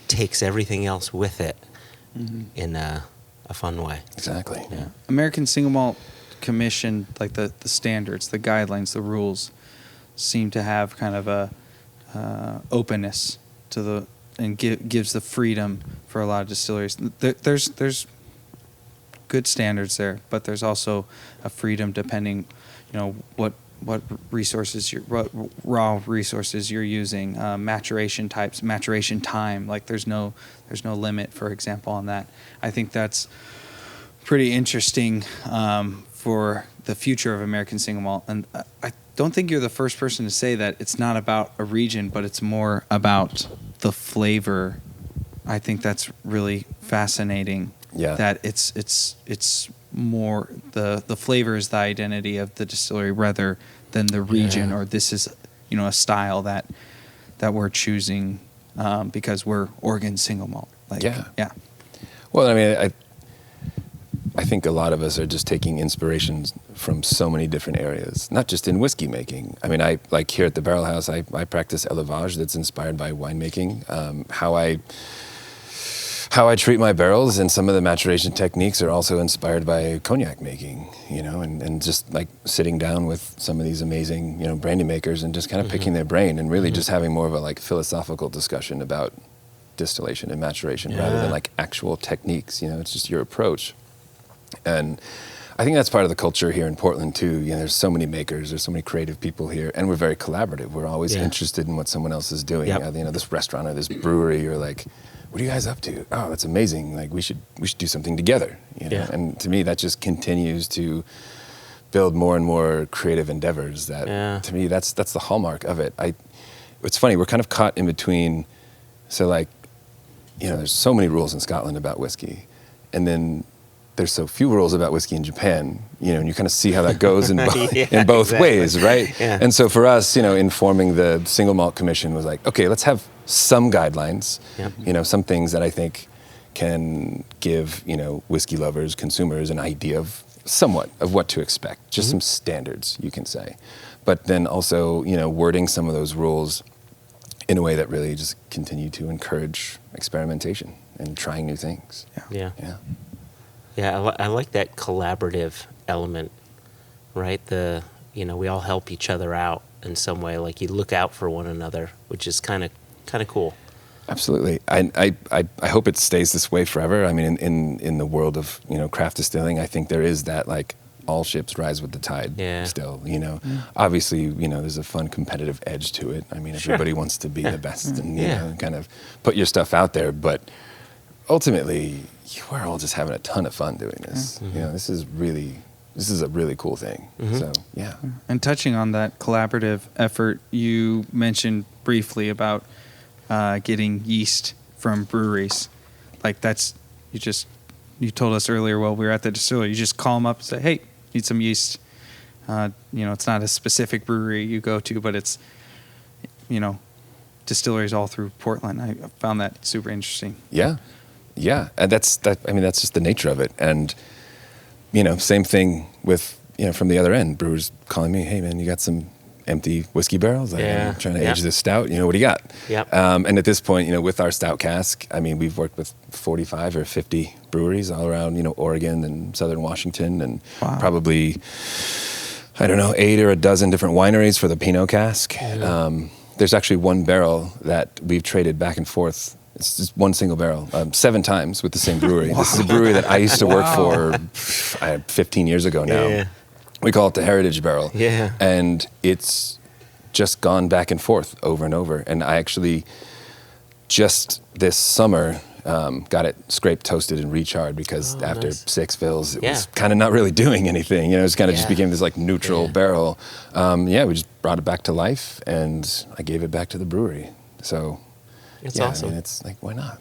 takes everything else with it in a fun way. Exactly. Yeah. American Single Malt Commission, like the standards, the guidelines, the rules, seem to have kind of a openness to and gives the freedom for a lot of distilleries. There's good standards there, but there's also a freedom depending, what resources what raw resources you're using, maturation types, maturation time. Like there's no limit, for example, on that. I think that's pretty interesting for the future of American Single Malt. And I don't think you're the first person to say that it's not about a region, but it's more about the flavor. I think that's really fascinating. Yeah. That it's more the flavor is the identity of the distillery rather than the region, or this is a style that we're choosing because we're Oregon Single Malt. Yeah. Well, I mean, I think a lot of us are just taking inspirations from so many different areas, not just in whiskey making. I mean, I like here at the Barrel House, I practice élevage that's inspired by winemaking. How I treat my barrels and some of the maturation techniques are also inspired by cognac making, and just like sitting down with some of these amazing, brandy makers and just kind of picking their brain and really just having more of a like philosophical discussion about distillation and maturation rather than like actual techniques. It's just your approach. And I think that's part of the culture here in Portland too. There's so many makers, there's so many creative people here, and we're very collaborative. We're always interested in what someone else is doing. Yep. This restaurant or this brewery, or like, what are you guys up to? Oh, that's amazing. Like we should do something together. Yeah. And to me, that just continues to build more and more creative endeavors. That to me, that's the hallmark of it. it's funny, we're kind of caught in between. So like, there's so many rules in Scotland about whiskey, and then there's so few rules about whiskey in Japan, and you kind of see how that goes in, in both exactly. ways, right? Yeah. And so for us, informing the Single Malt Commission was like, okay, let's have some guidelines, some things that I think can give, whiskey lovers, consumers an idea of somewhat of what to expect, just some standards, you can say. But then also, wording some of those rules in a way that really just continue to encourage experimentation and trying new things. Yeah. Yeah. Yeah, I like that collaborative element, right? We all help each other out in some way. Like you look out for one another, which is kind of cool. Absolutely. I hope it stays this way forever. I mean, in the world of craft distilling, I think there is that like all ships rise with the tide. Yeah. Still, obviously, there's a fun competitive edge to it. I mean, everybody wants to be the best and and kind of put your stuff out there, but ultimately, we're all just having a ton of fun doing this. This is a really cool thing. So yeah. And touching on that collaborative effort, you mentioned briefly about getting yeast from breweries. Like you told us earlier while we were at the distillery, you just call them up and say, hey, need some yeast. It's not a specific brewery you go to, but it's, distilleries all through Portland. I found that super interesting. Yeah. Yeah. And that's just the nature of it. And, same thing with, from the other end, brewers calling me, hey man, you got some empty whiskey barrels? I'm trying to age this stout. What do you got? Yep. And at this point, with our stout cask, we've worked with 45 or 50 breweries all around, Oregon and Southern Washington, and probably, 8 or a dozen different wineries for the Pinot cask. There's actually one barrel that we've traded back and forth. It's just one single barrel, 7 times with the same brewery. This is a brewery that I used to work for 15 years ago now. Yeah. We call it the Heritage Barrel. Yeah. And it's just gone back and forth over and over. And I actually just this summer got it scraped, toasted, and recharred because after 6 fills, it was kind of not really doing anything. It was kind of just became this like neutral barrel. We just brought it back to life, and I gave it back to the brewery. So it's awesome. It's like, why not?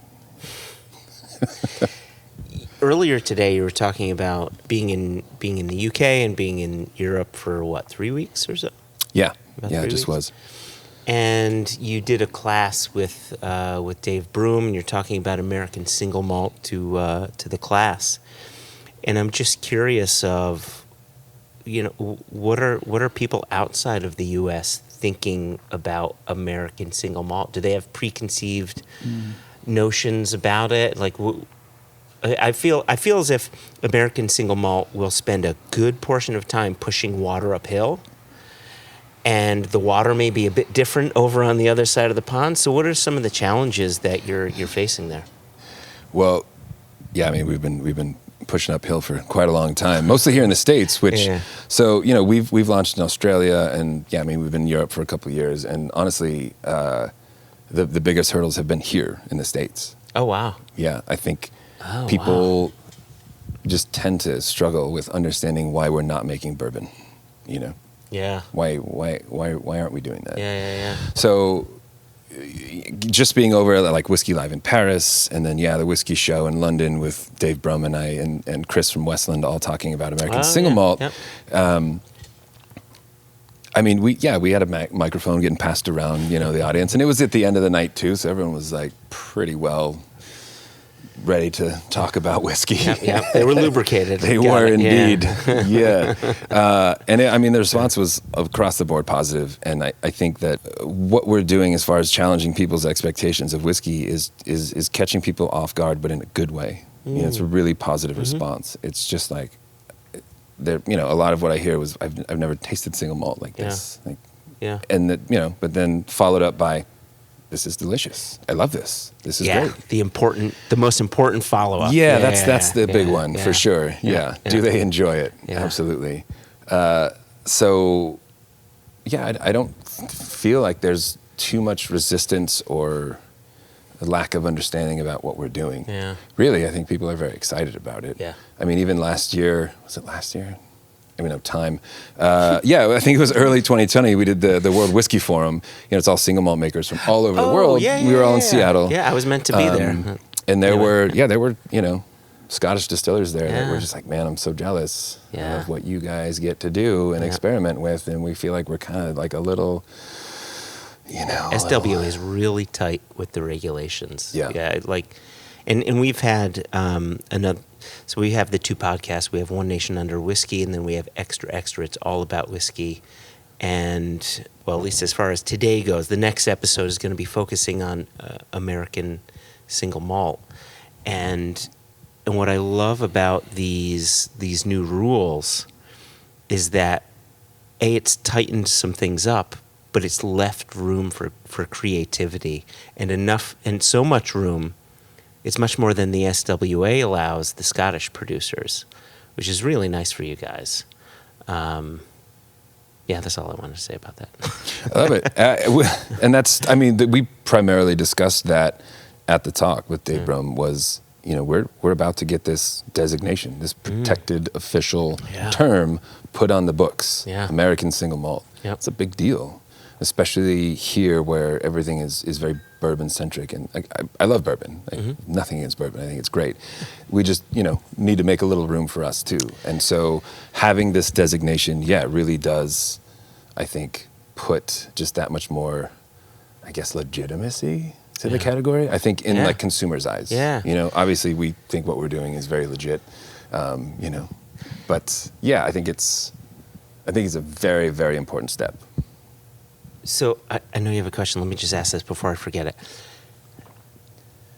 Earlier today, you were talking about being in the UK and being in Europe for 3 weeks or so? Yeah, About it 3 just weeks? was. And you did a class with Dave Broom, and you're talking about American Single Malt to the class. And I'm just curious of, what are people outside of the U.S. thinking about American Single Malt? Do they have preconceived notions about it? Like, I feel as if American Single Malt will spend a good portion of time pushing water uphill, and the water may be a bit different over on the other side of the pond. So what are some of the challenges that you're facing there? Well, yeah, we've been pushing uphill for quite a long time, mostly here in the States, which, so, we've launched in Australia, and we've been in Europe for a couple of years, and honestly, the biggest hurdles have been here in the States. Oh, wow. Yeah, I think people just tend to struggle with understanding why we're not making bourbon, Yeah. Why aren't we doing that? Yeah. So just being over at like Whiskey Live in Paris, and then the whiskey show in London with Dave Brum and I and Chris from Westland all talking about American Single Malt. Yep. We had a microphone getting passed around, the audience, and it was at the end of the night too, so everyone was like pretty well ready to talk about whiskey. Yep. They were lubricated. They were indeed. The response was across the board positive. And I think that what we're doing as far as challenging people's expectations of whiskey is catching people off guard, but in a good way. It's a really positive response. It's just like, a lot of what I hear was, I've never tasted single malt like this. And that, but then followed up by, this is delicious. I love this. This is great. The most important follow-up. That's the big one for sure. Do they enjoy it? Yeah. Absolutely. I don't feel like there's too much resistance or a lack of understanding about what we're doing. Yeah. Really, I think people are very excited about it. Yeah. Even last year, was it last year? time. Yeah, I think it was early 2020. We did the World Whiskey Forum. It's all single malt makers from all over the world. Yeah, we were all in Seattle. Yeah, I was meant to be there. And there were Scottish distillers there that were just like, man, I'm so jealous of what you guys get to do and experiment with, and we feel like we're kind of like a little, SWA is really tight with the regulations. Yeah. And we've had another. So we have the two podcasts. We have One Nation Under Whiskey, and then we have Extra Extra. It's all about whiskey. And, well, at least as far as today goes, the next episode is going to be focusing on American Single Malt. And what I love about these new rules is that, A, it's tightened some things up, but it's left room for creativity and so much room. It's much more than the SWA allows the Scottish producers, which is really nice for you guys. That's all I wanted to say about that. I love it. And we primarily discussed that at the talk with Dave Brum was, we're about to get this designation, this protected official term put on the books, American Single Malt. Yep. It's a big deal, especially here where everything is very bourbon-centric. And I love bourbon. Nothing against bourbon. I think it's great. We just, need to make a little room for us too. And so having this designation, really does, I think, put just that much more, I guess, legitimacy to the category. I think in consumers' eyes. Yeah. Obviously we think what we're doing is very legit, but I think it's a very, very important step. So I know you have a question. Let me just ask this before I forget it.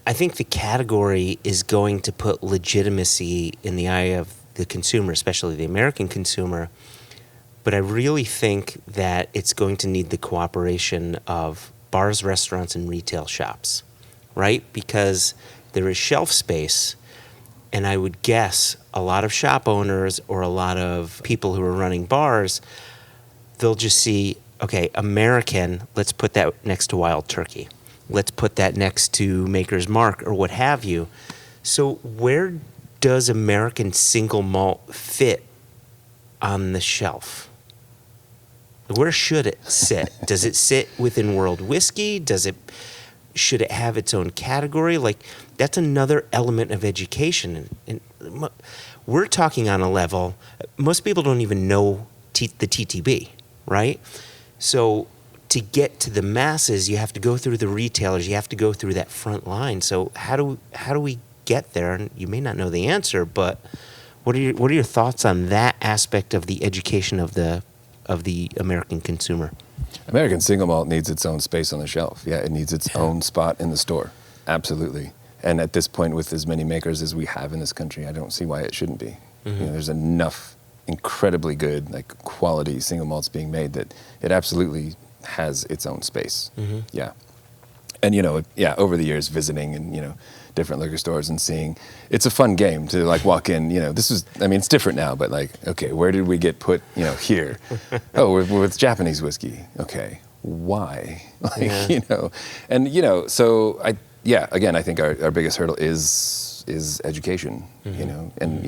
I think the category is going to put legitimacy in the eye of the consumer, especially the American consumer. But I really think that it's going to need the cooperation of bars, restaurants, and retail shops, right? Because there is shelf space, and I would guess a lot of shop owners or a lot of people who are running bars, they'll just see, okay, American, let's put that next to Wild Turkey. Let's put that next to Maker's Mark or what have you. So where does American Single Malt fit on the shelf? Where should it sit? Does it sit within World Whiskey? Should it have its own category? That's another element of education. And we're talking on a level, most people don't even know the TTB, right? So to get to the masses, you have to go through the retailers. You have to go through that front line. So how do we get there? And you may not know the answer, but what are your thoughts on that aspect of the education of the American consumer? American Single Malt needs its own space on the shelf. Yeah, it needs its own spot in the store. Absolutely. And at this point, with as many makers as we have in this country, I don't see why it shouldn't be. There's enough incredibly good, quality single malts being made that it absolutely has its own space. Yeah. And, over the years visiting and, different liquor stores and seeing, it's a fun game to walk in, it's different now, but okay, where did we get put, here? Oh, we're with Japanese whiskey. Okay. Why? And, so again, I think our biggest hurdle is education, and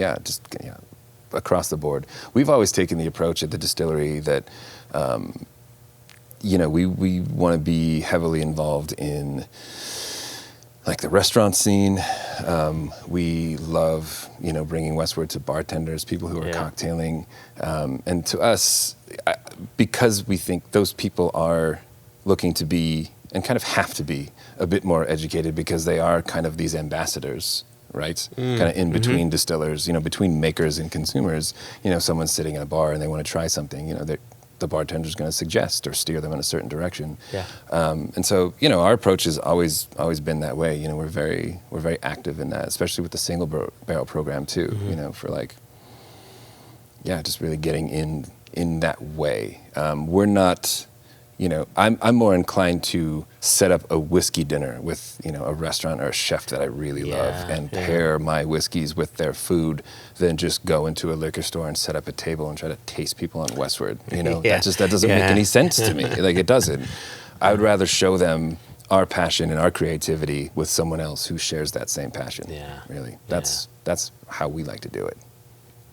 across the board. We've always taken the approach at the distillery that, we want to be heavily involved in the restaurant scene. We love, bringing westward to bartenders, people who are cocktailing. And to us, because we think those people are looking to be, and kind of have to be, a bit more educated because they are kind of these ambassadors, right? Kind of in between distillers, between makers and consumers. Someone's sitting in a bar and they want to try something, the bartender's going to suggest or steer them in a certain direction. Yeah. And so, our approach has always been that way. We're very active in that, especially with the single barrel program too. For just really getting in that way. We're not. I'm more inclined to set up a whiskey dinner with, a restaurant or a chef that I really love and pair my whiskeys with their food than just go into a liquor store and set up a table and try to taste people on Westward. That doesn't make any sense to me. It doesn't. I would rather show them our passion and our creativity with someone else who shares that same passion. Yeah. Really. That's how we like to do it.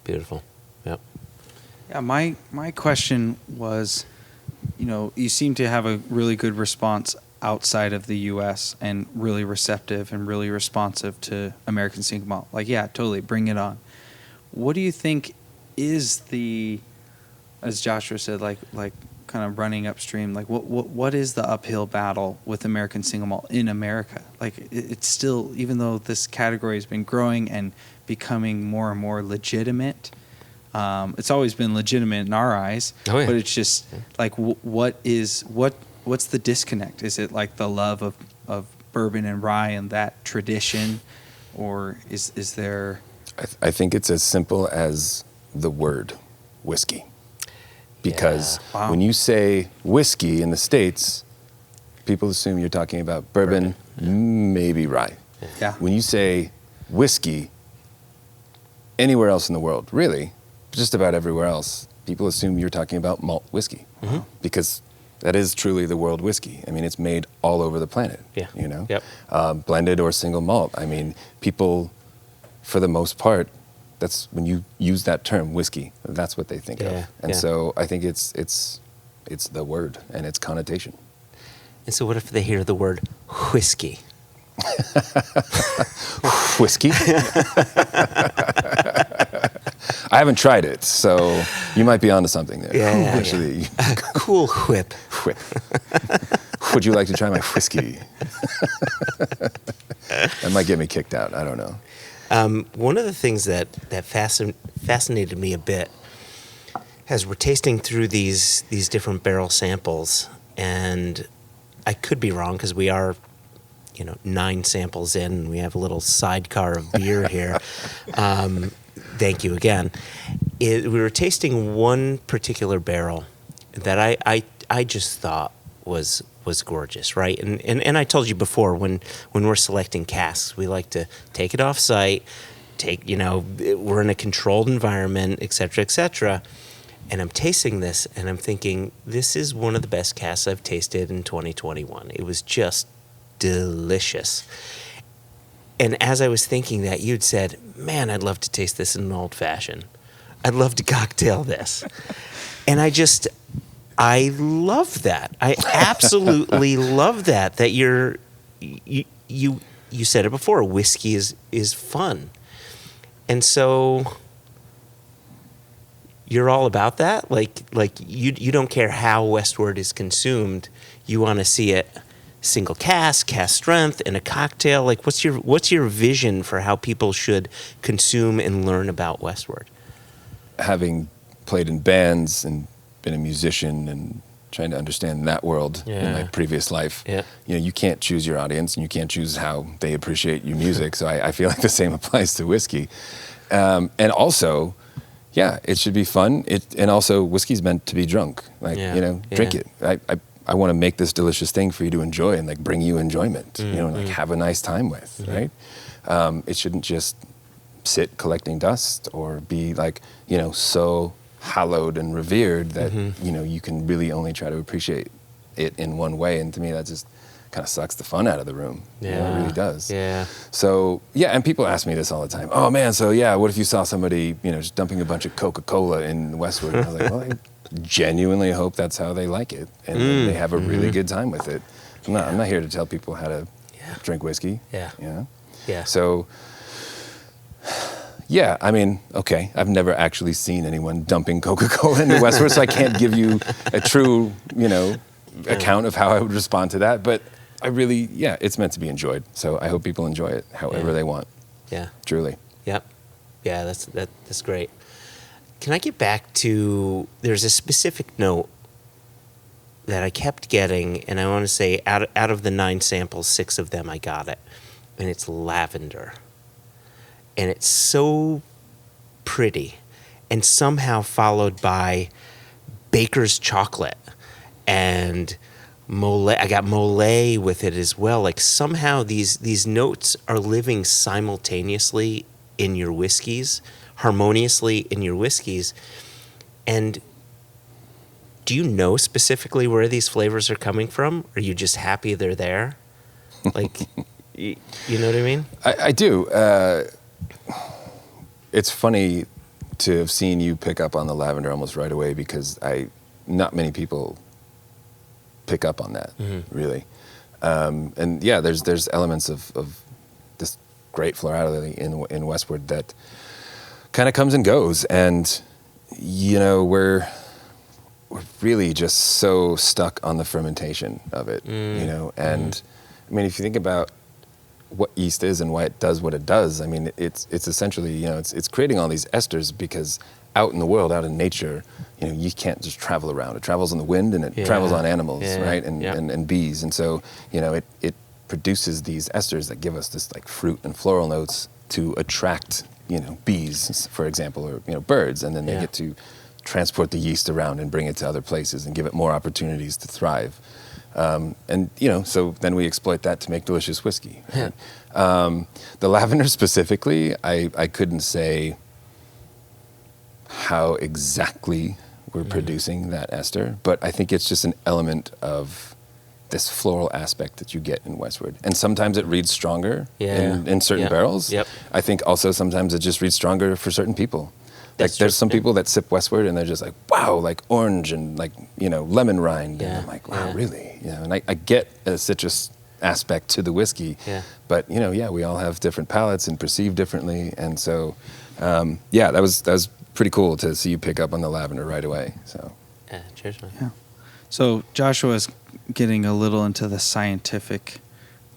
Beautiful. Yep. Yeah, my question was, you seem to have a really good response outside of the U.S. and really receptive and really responsive to American Single Malt. Like, yeah, totally, bring it on. What do you think is the, as Joshua said, like kind of running upstream? Like, what is the uphill battle with American Single Malt in America? Like, it's still, even though this category has been growing and becoming more and more legitimate. It's always been legitimate in our eyes, but it's just like, what's the disconnect? Is it like the love of bourbon and rye and that tradition, or is there? I think it's as simple as the word whiskey, because when you say whiskey in the States, people assume you're talking about bourbon. Maybe rye. Yeah. When you say whiskey, anywhere else in the world, really, just about everywhere else, people assume you're talking about malt whiskey, because that is truly the world whiskey. I mean, it's made all over the planet. Yeah. Yep. Blended or single malt. I mean, people, for the most part, that's when you use that term, whiskey, that's what they think of. And so I think it's the word and its connotation. And so what if they hear the word whiskey? Whiskey? I haven't tried it, so you might be onto something there. Actually. Cool whip. Whip. Would you like to try my whiskey? That might get me kicked out. I don't know. One of the things that fascinated me a bit as we're tasting through these different barrel samples, and I could be wrong because we are 9 samples in, and we have a little sidecar of beer here. Thank you again. We were tasting one particular barrel that I just thought was gorgeous, right? And I told you before, when we're selecting casks, we like to take it off site, we're in a controlled environment, et cetera, and I'm tasting this, and I'm thinking, this is one of the best casks I've tasted in 2021. It was just delicious. And as I was thinking that, you'd said, man, I'd love to taste this in an old fashioned. I'd love to cocktail this. And I love that. I absolutely love that you said it before, whiskey is fun. And so you're all about that? Like you don't care how Westward is consumed. You want to see it single cask strength, in a cocktail. Like, what's your vision for how people should consume and learn about Westward? Having played in bands and been a musician and trying to understand that world in my previous life, you can't choose your audience and you can't choose how they appreciate your music. So I feel like the same applies to whiskey. And also, it should be fun. And also, whiskey's meant to be drunk. Like, drink it. I want to make this delicious thing for you to enjoy and like bring you enjoyment, and like have a nice time with, right? It shouldn't just sit collecting dust or be like, so hallowed and revered that, you can really only try to appreciate it in one way. And to me, that just kind of sucks the fun out of the room. It really does. Yeah. So, and people ask me this all the time. Oh man, so what if you saw somebody, just dumping a bunch of Coca-Cola in Westward? And I was like, well, I genuinely hope that's how they like it and they have a really good time with it. I'm not here to tell people how to drink whiskey. So I mean, okay, I've never actually seen anyone dumping Coca-Cola into Westward, so I can't give you a true account of how I would respond to that, but I really it's meant to be enjoyed, so I hope people enjoy it however they want. Truly. That's great. Can I get back to, there's a specific note that I kept getting, and I want to say out of the 9 samples, 6 of them I got it, and it's lavender. And it's so pretty, and somehow followed by baker's chocolate and mole. I got mole with it as well. Like, somehow these notes are living simultaneously in your whiskeys, harmoniously in your whiskeys. And do you know specifically where these flavors are coming from? Or are you just happy they're there? Like, you know what I mean? I do. It's funny to have seen you pick up on the lavender almost right away, because not many people pick up on that, really. And yeah, there's elements of this great florality in Westward that kind of comes and goes, and we're really just so stuck on the fermentation of it, and I mean, if you think about what yeast is and why it does what it does, I mean, it's essentially, it's creating all these esters, because out in the world, out in nature, you can't just travel around. It travels on the wind, and it travels on animals, right? And bees. And so, it produces these esters that give us this like fruit and floral notes to attract, bees, for example, or, birds. And then they get to transport the yeast around and bring it to other places and give it more opportunities to thrive. And, so then we exploit that to make delicious whiskey. Right? The lavender specifically, I couldn't say how exactly we're producing that ester, but I think it's just an element of this floral aspect that you get in Westward. And sometimes it reads stronger in certain barrels. Yep. I think also sometimes it just reads stronger for certain people. There's some people that sip Westward and they're just like, wow, like orange and like, lemon rind. And I'm like, wow, really? And I get a citrus aspect to the whiskey, but we all have different palates and perceive differently. And so, that was pretty cool to see you pick up on the lavender right away. So, cheers, man. Yeah. So Joshua's getting a little into the scientific,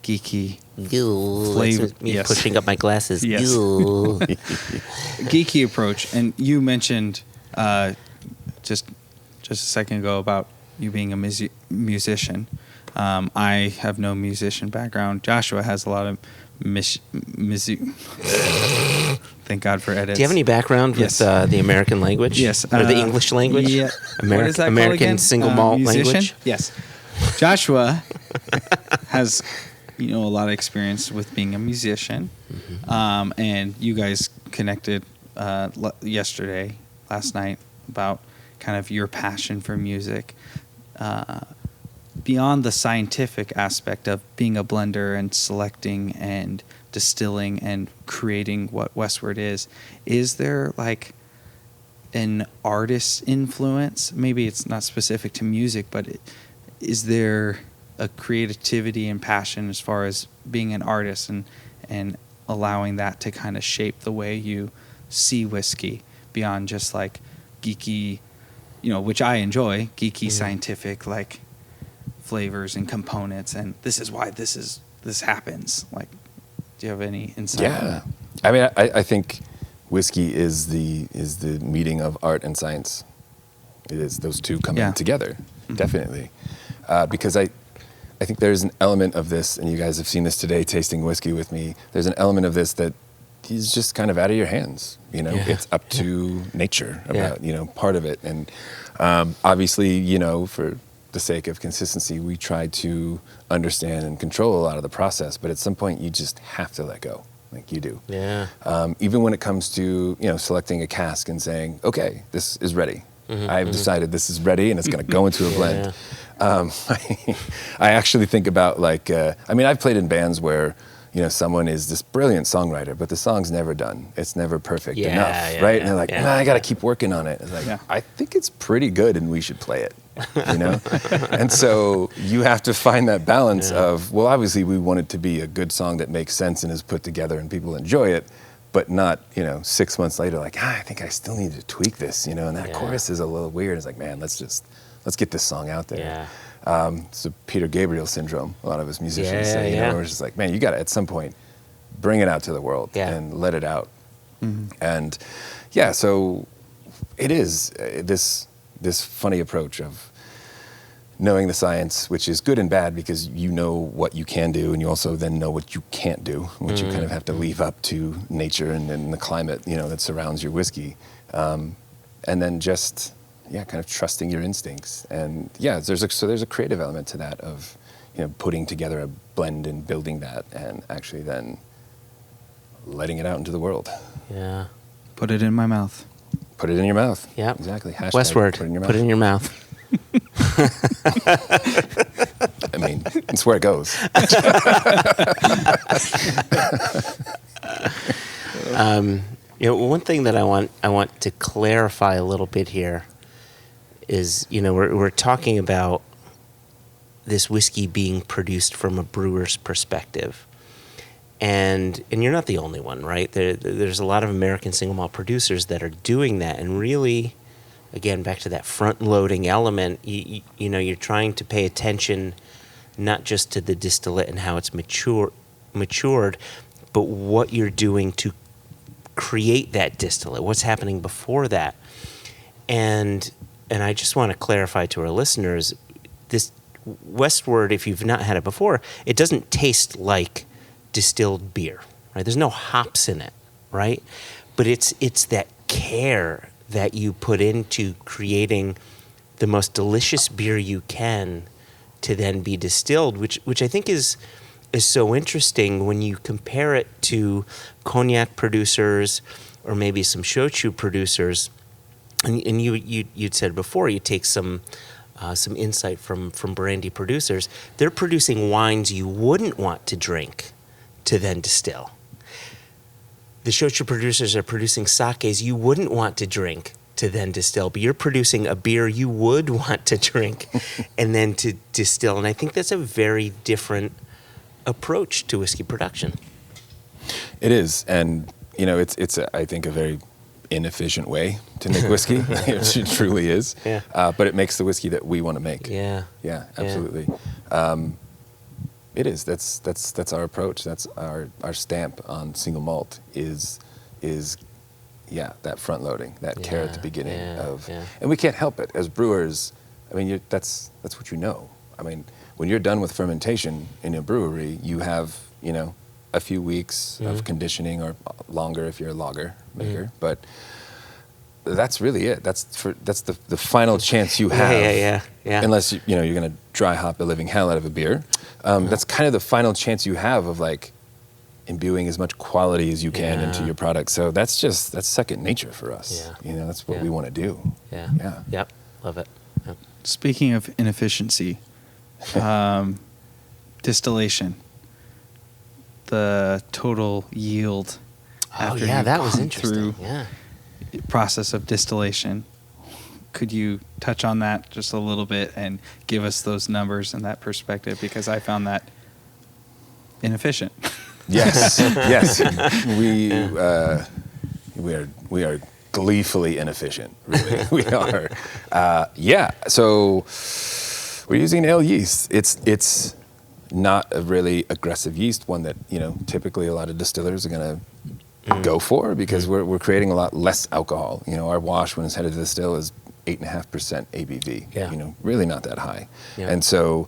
geeky flavor. Me pushing up my glasses. Yes. Geeky approach. And you mentioned just a second ago about you being a musician. I have no musician background. Joshua has a lot of thank God for edits. Do you have any background with the American language? Yes. Or the English language? Yeah. What is that American Single Malt language? Yes. Joshua has, a lot of experience with being a musician. And you guys connected last night, about kind of your passion for music. Beyond the scientific aspect of being a blender and selecting and distilling and creating what Westward is there like an artist's influence? Maybe it's not specific to music, but is there a creativity and passion as far as being an artist and allowing that to kind of shape the way you see whiskey beyond just like geeky, which I enjoy, geeky scientific, like flavors and components, and this is why this happens. Like, do you have any insight on that? I mean, I think whiskey is the meeting of art and science. It is those two coming together, definitely. Because I think there's an element of this, and you guys have seen this today tasting whiskey with me, there's an element of this that is just kind of out of your hands. It's up to nature about, part of it. And obviously, for the sake of consistency, we try to understand and control a lot of the process, but at some point you just have to let go, like you do. Even when it comes to selecting a cask and saying, okay, this is ready. I've decided this is ready and it's going to go into a blend. I actually think about like, I've played in bands where someone is this brilliant songwriter, but the song's never done. It's never perfect enough, right? And they're like, I got to keep working on it. It's like, I think it's pretty good and we should play it, And so you have to find that balance of, well, obviously we want it to be a good song that makes sense and is put together and people enjoy it, but not, 6 months later, like, I think I still need to tweak this, and that chorus is a little weird. It's like, man, let's get this song out there. It's a Peter Gabriel syndrome, a lot of us musicians say, where it's just like, man, you got to, at some point, bring it out to the world and let it out. And so it is this funny approach of knowing the science, which is good and bad because you know what you can do, and you also then know what you can't do, which you kind of have to leave up to nature and the climate, that surrounds your whiskey. And then just kind of trusting your instincts. And there's a creative element to that of, putting together a blend and building that and actually then letting it out into the world. Put it in my mouth. Put it in your mouth. Yeah. Exactly. # Westward. Put it in your mouth. Put it in your mouth. I mean, it's where it goes. One thing that I want to clarify a little bit here is, we're talking about this whiskey being produced from a brewer's perspective. And you're not the only one, right? There's a lot of American single malt producers that are doing that, and really, again, back to that front-loading element, you're trying to pay attention not just to the distillate and how it's matured, but what you're doing to create that distillate, what's happening before that. And I just want to clarify to our listeners, this Westward, if you've not had it before, it doesn't taste like distilled beer, right? There's no hops in it, right? But it's that care that you put into creating the most delicious beer you can to then be distilled, which I think is so interesting when you compare it to cognac producers or maybe some shochu producers. And you'd said before, you take some insight from brandy producers. They're producing wines you wouldn't want to drink to then distill. The shochu producers are producing sakes you wouldn't want to drink to then distill, but you're producing a beer you would want to drink and then to distill. And I think that's a very different approach to whiskey production. It is, and it's I think a very inefficient way to make whiskey. It truly is. Yeah. But it makes the whiskey that we want to make. Yeah. Yeah, absolutely. It is. That's our approach. That's our stamp on single malt is that front loading, that care at the beginning and we can't help it as brewers. I mean, that's what you know. I mean, when you're done with fermentation in a brewery, you have a few weeks of conditioning, or longer if you're a lager maker. But that's really it. That's the final chance you have. Yeah. Unless you're going to dry hop the living hell out of a beer. That's kind of the final chance you have of like imbuing as much quality as you can into your product. So that's second nature for us. Yeah. That's what we want to do. Yeah. Yep. Love it. Yep. Speaking of inefficiency, distillation, the total yield. After that was interesting. Through process of distillation. Could you touch on that just a little bit and give us those numbers and that perspective? Because I found that inefficient. Yes. We are gleefully inefficient. Really, we are. So we're using ale yeast. It's not a really aggressive yeast, one that typically a lot of distillers are going to go for, because we're creating a lot less alcohol. Our wash when it's headed to the still is 8.5% ABV. Yeah. Really not that high. Yeah. And so,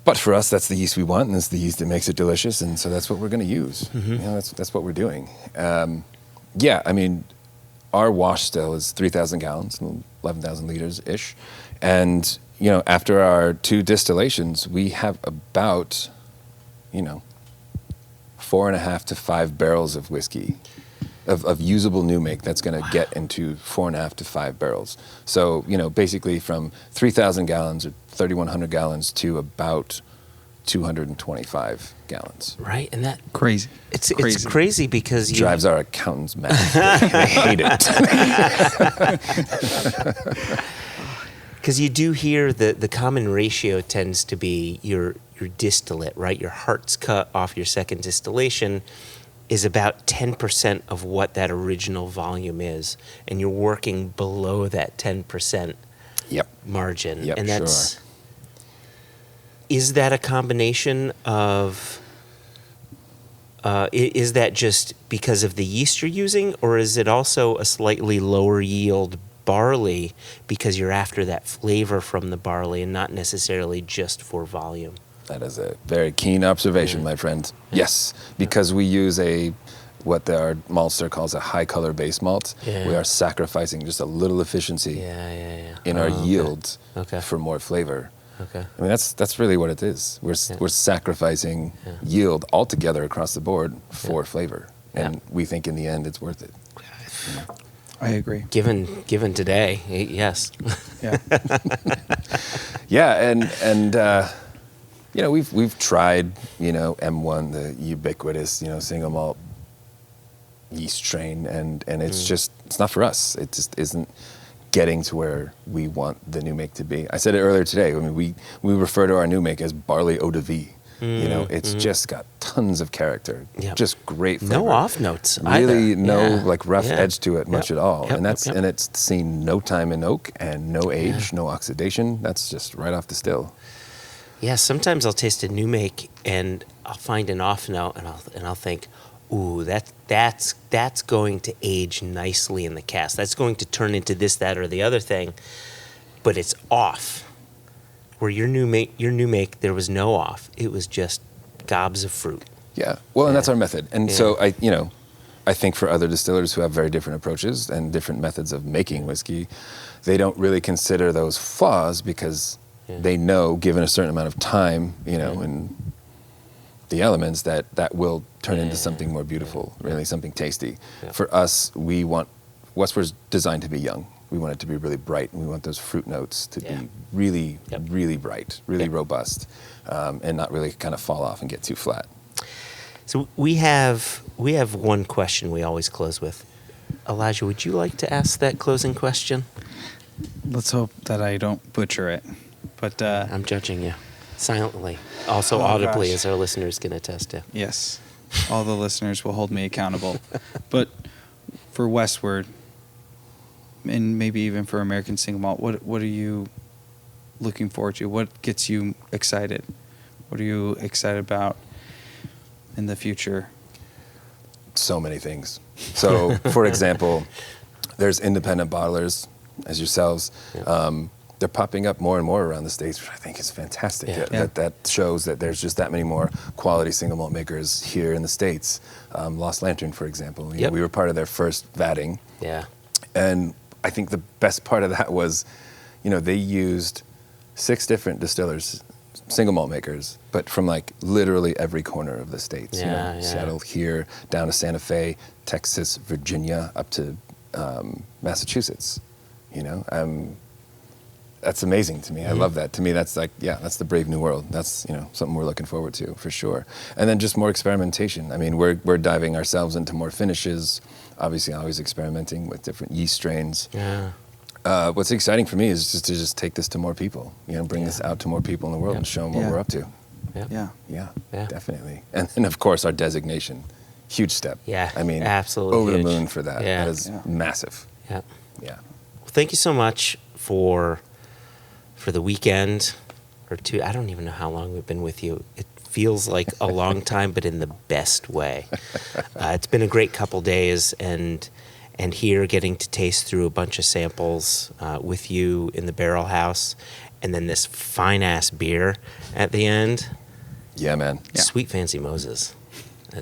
but for us, that's the yeast we want, and it's the yeast that makes it delicious, and so that's what we're going to use. That's what we're doing. I mean, our wash still is 3,000 gallons, 11,000 liters ish, and after our 2 distillations, we have about 4.5 to 5 barrels of whiskey, of usable new make that's going to get into 4.5 to 5 barrels. So, basically from 3,000 gallons or 3,100 gallons to about 225 gallons. Right, and that crazy. It's crazy because drives our accountants mad. They hate it. Because you do hear the common ratio tends to be your distillate, right? Your heart's cut off your second distillation is about 10% of what that original volume is, and you're working below that 10% margin. Yep, and that's is that a combination of is that just because of the yeast you're using, or is it also a slightly lower yield barley because you're after that flavor from the barley and not necessarily just for volume? That is a very keen observation, my friend. Yes, because we use what our maltster calls a high color base malt. We are sacrificing just a little efficiency in our yield for more flavor. Okay. I mean, that's really what it is. We're sacrificing yield altogether across the board for flavor, and we think in the end it's worth it. I agree. Given today, yes. And we've tried M1, the ubiquitous single malt yeast strain, and it's not for us. It just isn't getting to where we want the new make to be. I said it earlier today. I mean, we refer to our new make as barley eau de vie. It's just got tons of character. Yep. Just great flavor. No off notes. Really, either. like rough edge to it much at all. Yep. And it's seen no time in oak and no age, no oxidation. That's just right off the still. Yeah, sometimes I'll taste a new make and I'll find an off note and I'll think, ooh, that's going to age nicely in the cask. That's going to turn into this, that, or the other thing, but it's off. Where your new make, there was no off. It was just gobs of fruit. Yeah, well, and that's our method. And so I think for other distillers who have very different approaches and different methods of making whiskey, they don't really consider those flaws because they know, given a certain amount of time, and the elements, that will turn into something more beautiful, really something tasty. Yeah. For us, we want Westward's designed to be young. We want it to be really bright, and we want those fruit notes to be really, really bright, really robust, and not really kind of fall off and get too flat. So we have one question we always close with. Elijah, would you like to ask that closing question? Let's hope that I don't butcher it. But I'm judging you silently, also audibly, as our listeners can attest to. Yes, all the listeners will hold me accountable. But for Westward, and maybe even for American Single Malt, what are you looking forward to? What gets you excited? What are you excited about in the future? So many things. So, for example, there's independent bottlers, as yourselves. They're popping up more and more around the States, which I think is fantastic. That shows that there's just that many more quality single malt makers here in the States. Lost Lantern, for example. We were part of their first vatting. Yeah. And I think the best part of that was, they used 6 different distillers, single malt makers, but from like literally every corner of the States. Seattle here, down to Santa Fe, Texas, Virginia, up to Massachusetts. That's amazing to me. I love that. To me, that's like, that's the brave new world. That's, something we're looking forward to for sure. And then just more experimentation. I mean, we're diving ourselves into more finishes, obviously always experimenting with different yeast strains. Yeah. What's exciting for me is just to take this to more people, bring this out to more people in the world and show them what we're up to. Yeah, definitely. And then, of course, our designation, huge step. Yeah, I mean, absolutely over huge. the moon for that. Yeah. That is massive. Yeah. Yeah. Well, thank you so much for the weekend or two. I don't even know how long we've been with you. It feels like a long time, but in the best way. It's been a great couple days, and here getting to taste through a bunch of samples with you in the barrel house, and then this fine-ass beer at the end. Yeah, man. Sweet Fancy Moses.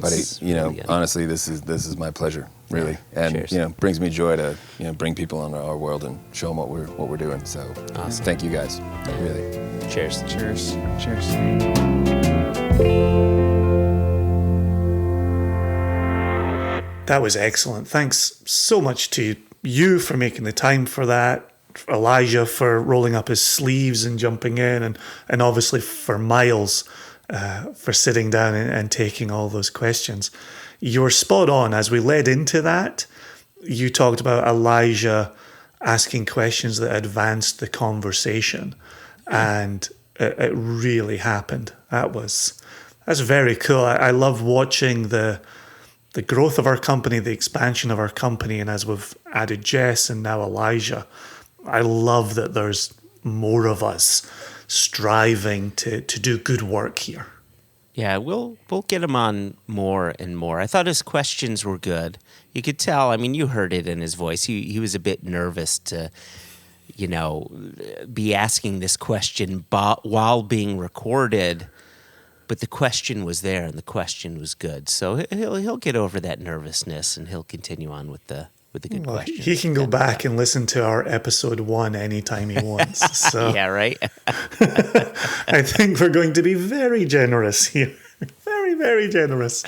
Buddy, really honestly, this is my pleasure, really, and brings me joy to bring people into our world and show them what we're doing. So, awesome. Thank you guys, really. Cheers. Cheers. Cheers. That was excellent. Thanks so much to you for making the time for that, for Elijah for rolling up his sleeves and jumping in, and obviously for Miles for sitting down and taking all those questions. You're spot on. As we led into that, you talked about Elijah asking questions that advanced the conversation, and it really happened. That's very cool. I love watching the growth of our company, the expansion of our company, and as we've added Jess and now Elijah, I love that there's more of us striving to do good work here. Yeah, we'll get him on more and more. I thought his questions were good. You could tell, I mean, you heard it in his voice. He was a bit nervous to, be asking this question while being recorded, but the question was there and the question was good. So he'll get over that nervousness and he'll continue on with the good questions. He can go back and listen to our episode 1 anytime he wants. So yeah, right? I think we're going to be very generous here. Very, very generous.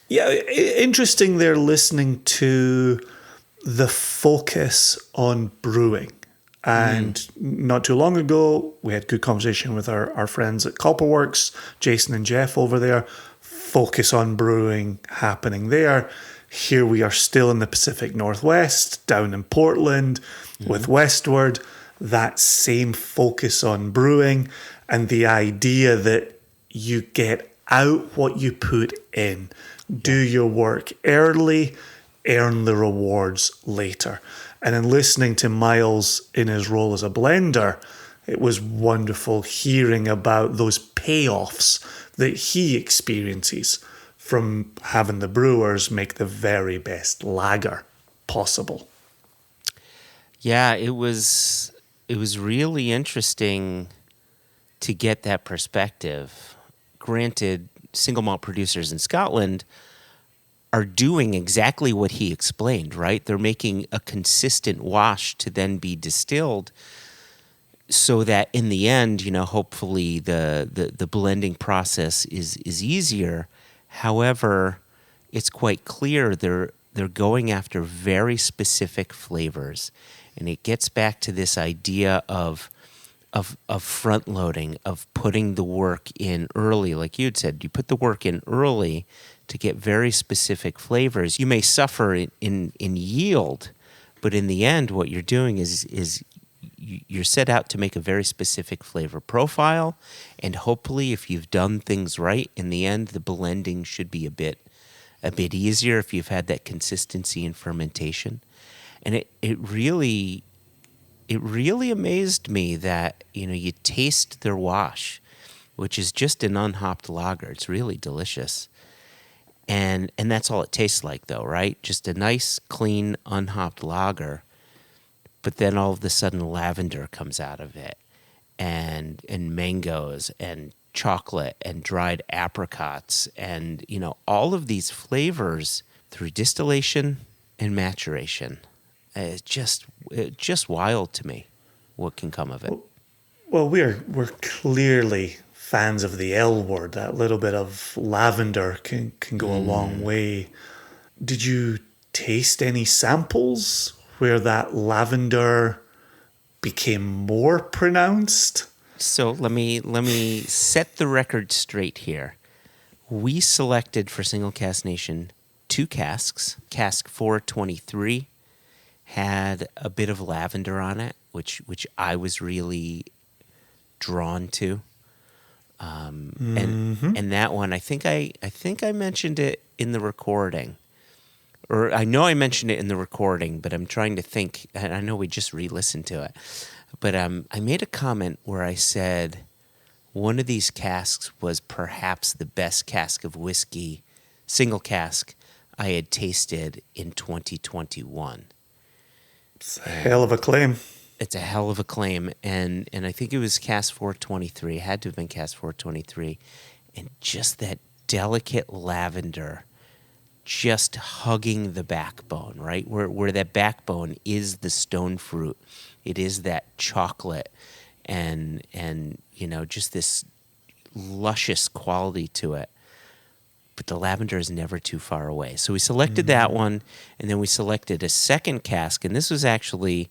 Interesting there listening to the focus on brewing. And not too long ago, we had good conversation with our friends at Copperworks, Jason and Jeff over there. Focus on brewing happening there. Here we are still in the Pacific Northwest, down in Portland with Westward, that same focus on brewing and the idea that you get out what you put in. Do your work early, earn the rewards later. And in listening to Miles in his role as a blender, it was wonderful hearing about those payoffs that he experiences from having the brewers make the very best lager possible. Yeah, it was really interesting to get that perspective. Granted, single malt producers in Scotland are doing exactly what he explained, right? They're making a consistent wash to then be distilled so that in the end, hopefully the blending process is easier. However, it's quite clear they're going after very specific flavors. And it gets back to this idea of front loading, of putting the work in early. Like you had said, you put the work in early to get very specific flavors. You may suffer in yield, but in the end, what you're doing is you're set out to make a very specific flavor profile, and hopefully, if you've done things right, in the end, the blending should be a bit easier if you've had that consistency in fermentation. And it really amazed me that you taste their wash, which is just an unhopped lager. It's really delicious. And that's all it tastes like, though, right? Just a nice, clean, unhopped lager. But then all of a sudden, lavender comes out of it, and mangoes, and chocolate, and dried apricots, and all of these flavors through distillation and maturation. It's just wild to me what can come of it. Well, we're clearly fans of the L word. That little bit of lavender can go a long way. Did you taste any samples where that lavender became more pronounced? So let me set the record straight here. We selected for Single Cask Nation 2 casks. Cask 423 had a bit of lavender on it, which I was really drawn to. And that one, I think I mentioned it in the recording, or I know I mentioned it in the recording, but I'm trying to think. And I know we just re-listened to it, but I made a comment where I said one of these casks was perhaps the best cask of whiskey, single cask, I had tasted in 2021. It's a hell of a claim. It's a hell of a claim, and I think it was Cask 423. It had to have been Cask 423. And just that delicate lavender just hugging the backbone, right? Where that backbone is the stone fruit. It is that chocolate and just this luscious quality to it. But the lavender is never too far away. So we selected that one, and then we selected a second cask, and this was actually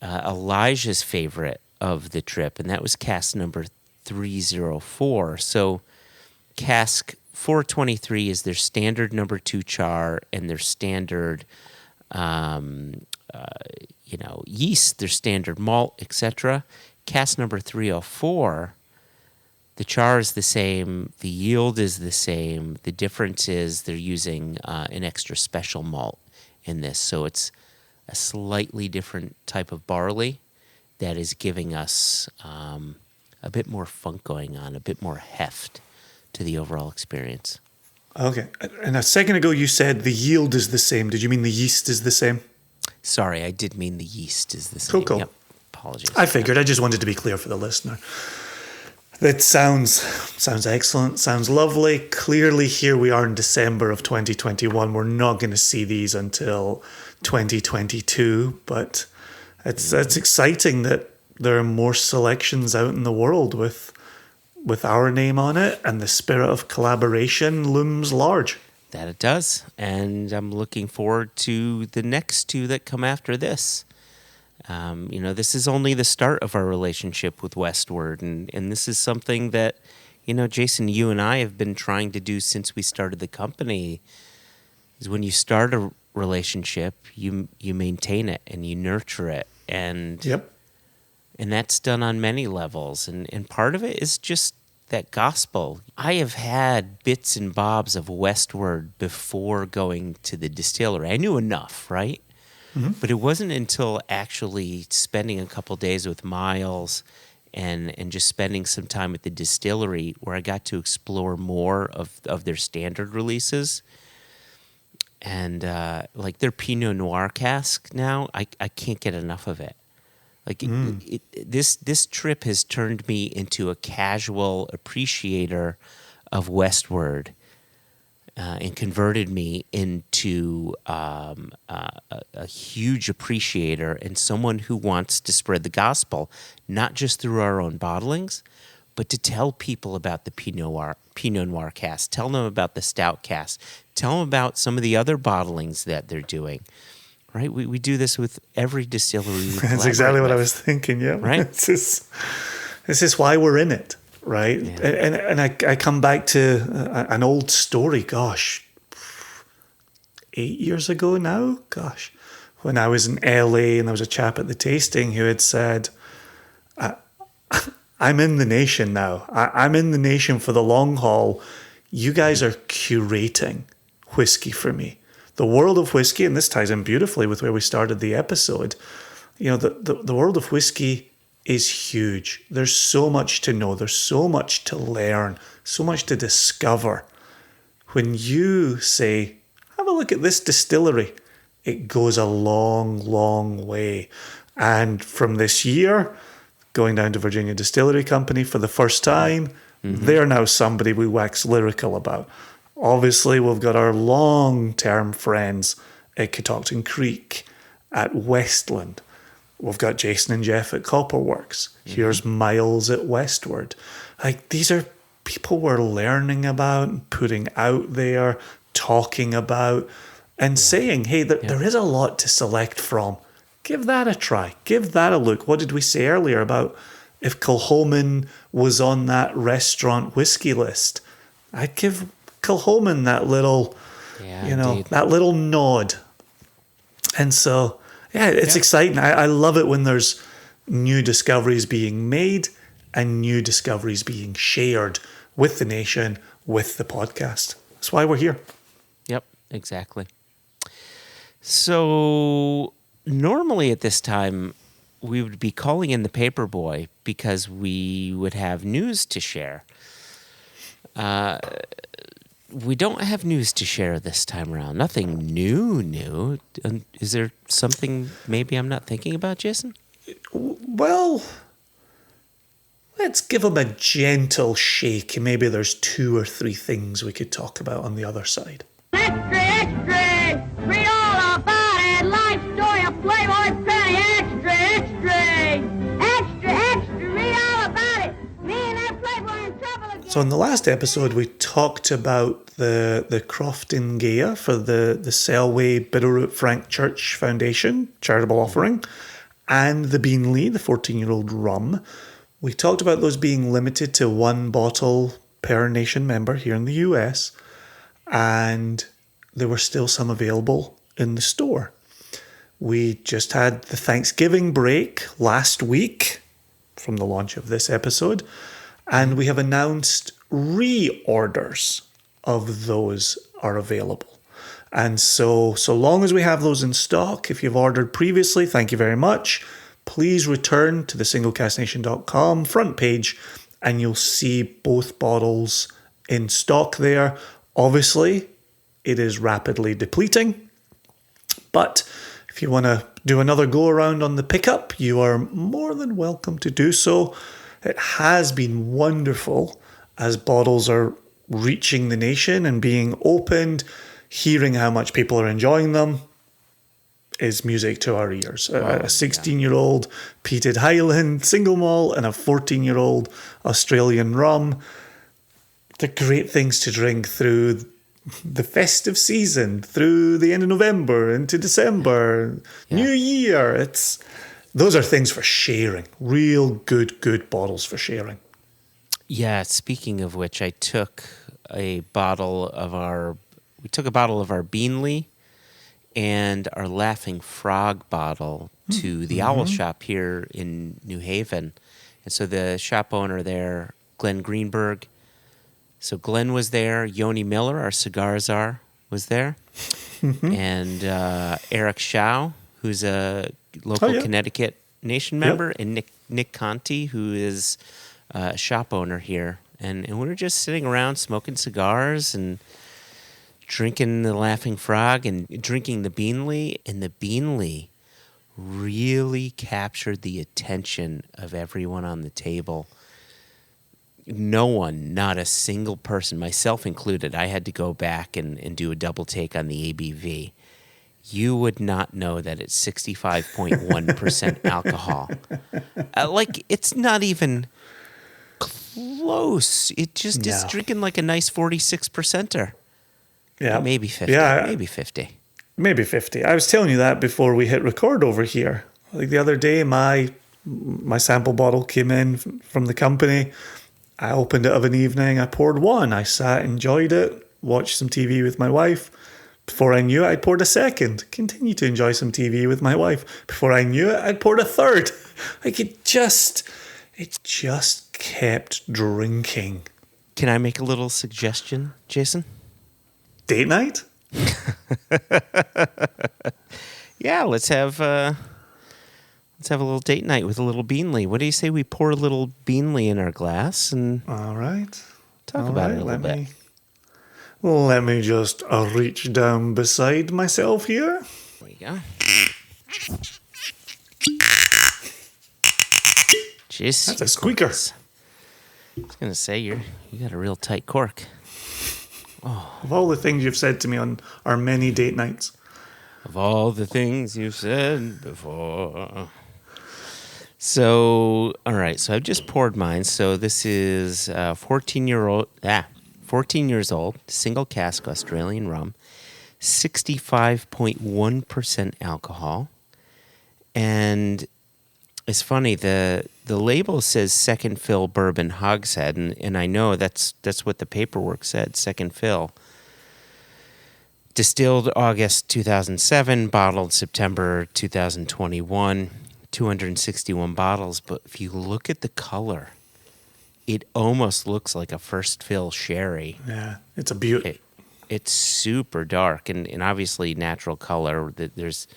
Elijah's favorite of the trip, and that was cask number 304. So cask 423 is their standard number 2 char and their standard yeast, their standard malt, etc. Cask number 304, the char is the same, the yield is the same. The difference is they're using an extra special malt in this, so it's a slightly different type of barley that is giving us a bit more funk going on, a bit more heft to the overall experience. Okay. And a second ago you said the yield is the same. Did you mean the yeast is the same? Sorry, I did mean the yeast is the same. Cool. Yep. Apologies. I figured. I just wanted to be clear for the listener. That sounds excellent. Sounds lovely. Clearly, here we are in December of 2021. We're not going to see these until 2022, but it's exciting that there are more selections out in the world with our name on it, and the spirit of collaboration looms large. That it does, and I'm looking forward to the next 2 that come after this. This is only the start of our relationship with Westward, and this is something that, Jason, you and I have been trying to do since we started the company. is when you start a relationship, you maintain it and you nurture it, and Yep. and that's done on many levels, and part of it is just that gospel. I have had bits and bobs of Westward before going to the distillery. I knew enough, right? But it wasn't until actually spending a couple days with Miles and just spending some time at the distillery where I got to explore more of their standard releases. And like their Pinot Noir cask now, I can't get enough of it. Like this trip has turned me into a casual appreciator of Westward and converted me into a huge appreciator and someone who wants to spread the gospel, not just through our own bottlings, but to tell people about the Pinot Noir cask, tell them about the stout cask, tell them about some of the other bottlings that they're doing. Right, we do this with every distillery. That's exactly what I was thinking. Yeah, right. This is why we're in it, right? Yeah. And I come back to an old story. Gosh, 8 years ago now. Gosh, when I was in LA and there was a chap at the tasting who had said, "I'm in the nation now. I'm in the nation for the long haul. You guys are curating whiskey for me." The world of whiskey, and this ties in beautifully with where we started the episode, you know, the world of whiskey is huge. There's so much to know. There's so much to learn, so much to discover. When you say, have a look at this distillery, it goes a long, long way. And from this year, going down to Virginia Distillery Company for the first time, they're now somebody we wax lyrical about. Obviously, we've got our long-term friends at Catoctin Creek, at Westland. We've got Jason and Jeff at Copperworks. Here's Miles at Westward. Like, these are people we're learning about, and putting out there, talking about, and saying, hey, there is a lot to select from. Give that a try. Give that a look. What did we say earlier about if Kilchoman was on that restaurant whiskey list? I'd give Kilchoman that little, indeed. that little nod. And so, it's exciting. I love it when there's new discoveries being made and new discoveries being shared with the nation, with the podcast. That's why we're here. Yep, exactly. So normally at this time, we would be calling in the paper boy because we would have news to share. We don't have news to share this time around. Nothing new. Is there something maybe I'm not thinking about, Jason? Well, let's give them a gentle shake. Maybe there's 2 or 3 things we could talk about on the other side. Extra, extra! Read all about it! Life story of Playboy Penny! Extra, extra! Extra, extra! Read all about it! Me and that Playboy in trouble again! So in the last episode, we talked about the Crofton Gaea for the Selway Bitterroot Frank Church Foundation charitable offering, and the Beanley, the 14-year-old rum. We talked about those being limited to 1 bottle per nation member here in the US, and there were still some available in the store. We just had the Thanksgiving break last week from the launch of this episode, and we have announced reorders of those are available. And so long as we have those in stock, if you've ordered previously, thank you very much. Please return to the singlecasknation.com front page and you'll see both bottles in stock there. Obviously, it is rapidly depleting, but if you want to do another go around on the pickup, you are more than welcome to do so. It has been wonderful as bottles are reaching the nation and being opened. Hearing how much people are enjoying them is music to our ears. Wow, a 16-year-old peated Highland single malt and a 14-year-old Australian rum. They're great things to drink through the festive season, through the end of November into December, New Year. Those are things for sharing. Real good bottles for sharing. Yeah, speaking of which, I took a bottle of we took a bottle of our Beanley and our Laughing Frog bottle to the Owl Shop here in New Haven. And so the shop owner there, Glenn Greenberg. So Glenn was there. Yoni Miller, our cigar czar, was there. And Eric Shao, who's a local Connecticut Nation member, and Nick Conti, who is a shop owner here. And we were just sitting around smoking cigars and drinking the Laughing Frog and drinking the Beanley. And the Beanley really captured the attention of everyone on the table. No one, not a single person, myself included, I had to go back and do a double take on the ABV. You would not know that it's 65.1% alcohol. Like, it's not even close. It just is drinking like a nice 46%er. Yeah. Maybe 50. Yeah. Maybe 50. Maybe 50. I was telling you that before we hit record over here. Like the other day, my sample bottle came in from the company. I opened it of an evening. I poured one. I sat, enjoyed it, watched some TV with my wife. Before I knew it, I'd poured a second. Continued to enjoy some TV with my wife. Before I knew it, I'd poured a third. Like it just kept drinking. Can I make a little suggestion, Jason? Date night? Yeah, let's have a little date night with a little Beanley. What do you say we pour a little Beanley in our glass and All right. talk about it a little bit? Let me just reach down beside myself here. There we go. Jeez, That's a squeaker. I was gonna say you got a real tight cork. Of all the things you've said to me on our many date nights. Of all the things you've said before. So, all right. So I've just poured mine. So this is 14 years old, single cask Australian rum, 65.1% alcohol. And it's funny, the label says second fill bourbon hogshead, and I know that's what the paperwork said, second fill. Distilled August 2007, bottled September 2021, 261 bottles. But if you look at the color, it almost looks like a first fill sherry. Yeah, it's a beauty. It's super dark and obviously natural color. There's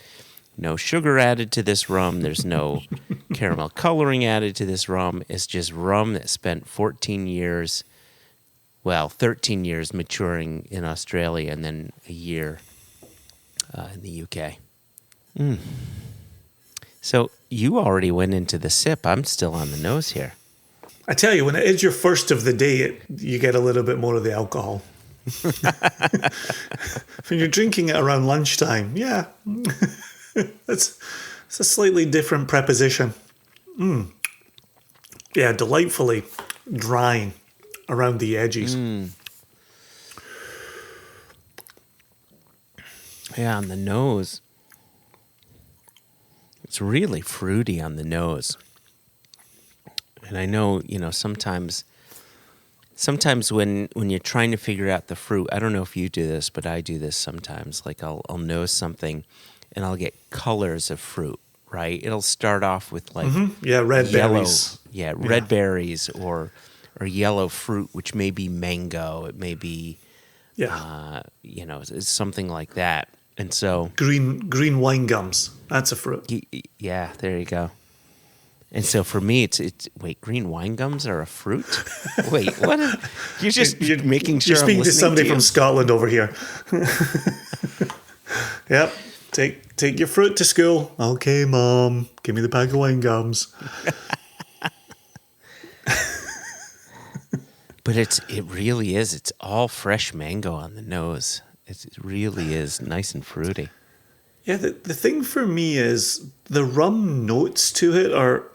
no sugar added to this rum. There's no caramel coloring added to this rum. It's just rum that spent 13 years maturing in Australia and then a year in the UK. So you already went into the sip. I'm still on the nose here. I tell you, when it is your first of the day, you get a little bit more of the alcohol. When you're drinking it around lunchtime, it's a slightly different preposition. Yeah, delightfully drying around the edges. Yeah, on the nose. It's really fruity on the nose. And I know, sometimes when you're trying to figure out the fruit, I don't know if you do this, but I do this sometimes. Like I'll nose something and I'll get colors of fruit, right? It'll start off with like red berries. Yeah, red berries or yellow fruit, which may be mango. It may be, it's something like that. And so green wine gums. That's a fruit. Yeah, there you go. And so for me, it's wait, green wine gums are a fruit? Wait, what? You're making sure you're speaking to somebody from Scotland over here. Yep. Take your fruit to school. Okay, Mom. Give me the pack of wine gums. But it really is. It's all fresh mango on the nose. It really is nice and fruity. Yeah, the thing for me is the rum notes to it are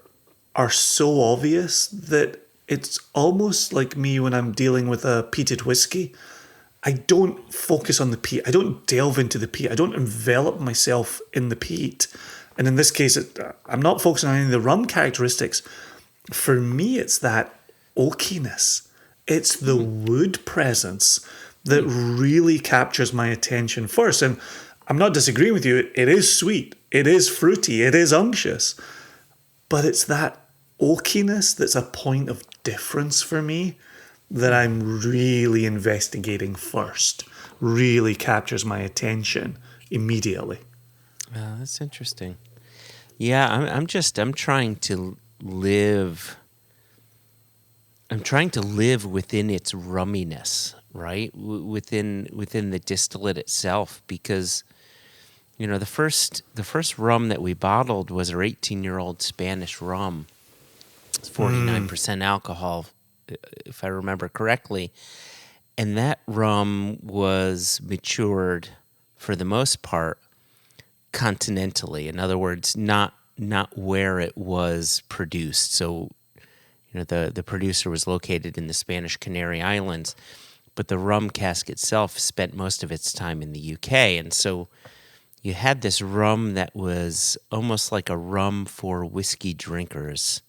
so obvious that it's almost like me when I'm dealing with a peated whiskey. I don't focus on the peat. I don't delve into the peat. I don't envelop myself in the peat. And in this case, I'm not focusing on any of the rum characteristics. For me, it's that oakiness. It's the wood presence that really captures my attention first. And I'm not disagreeing with you. It is sweet. It is fruity. It is unctuous. But it's that oakiness that's a point of difference for me that I'm really investigating first. Really captures my attention immediately. Oh, that's interesting. Yeah, I'm trying to live. I'm trying to live within its rumminess, right? Within the distillate itself, because the first rum that we bottled was our 18-year-old Spanish rum. It's 49% alcohol, if I remember correctly, and that rum was matured for the most part continentally. In other words, not where it was produced. So, the producer was located in the Spanish Canary Islands, but the rum cask itself spent most of its time in the UK. And so you had this rum that was almost like a rum for whiskey drinkers,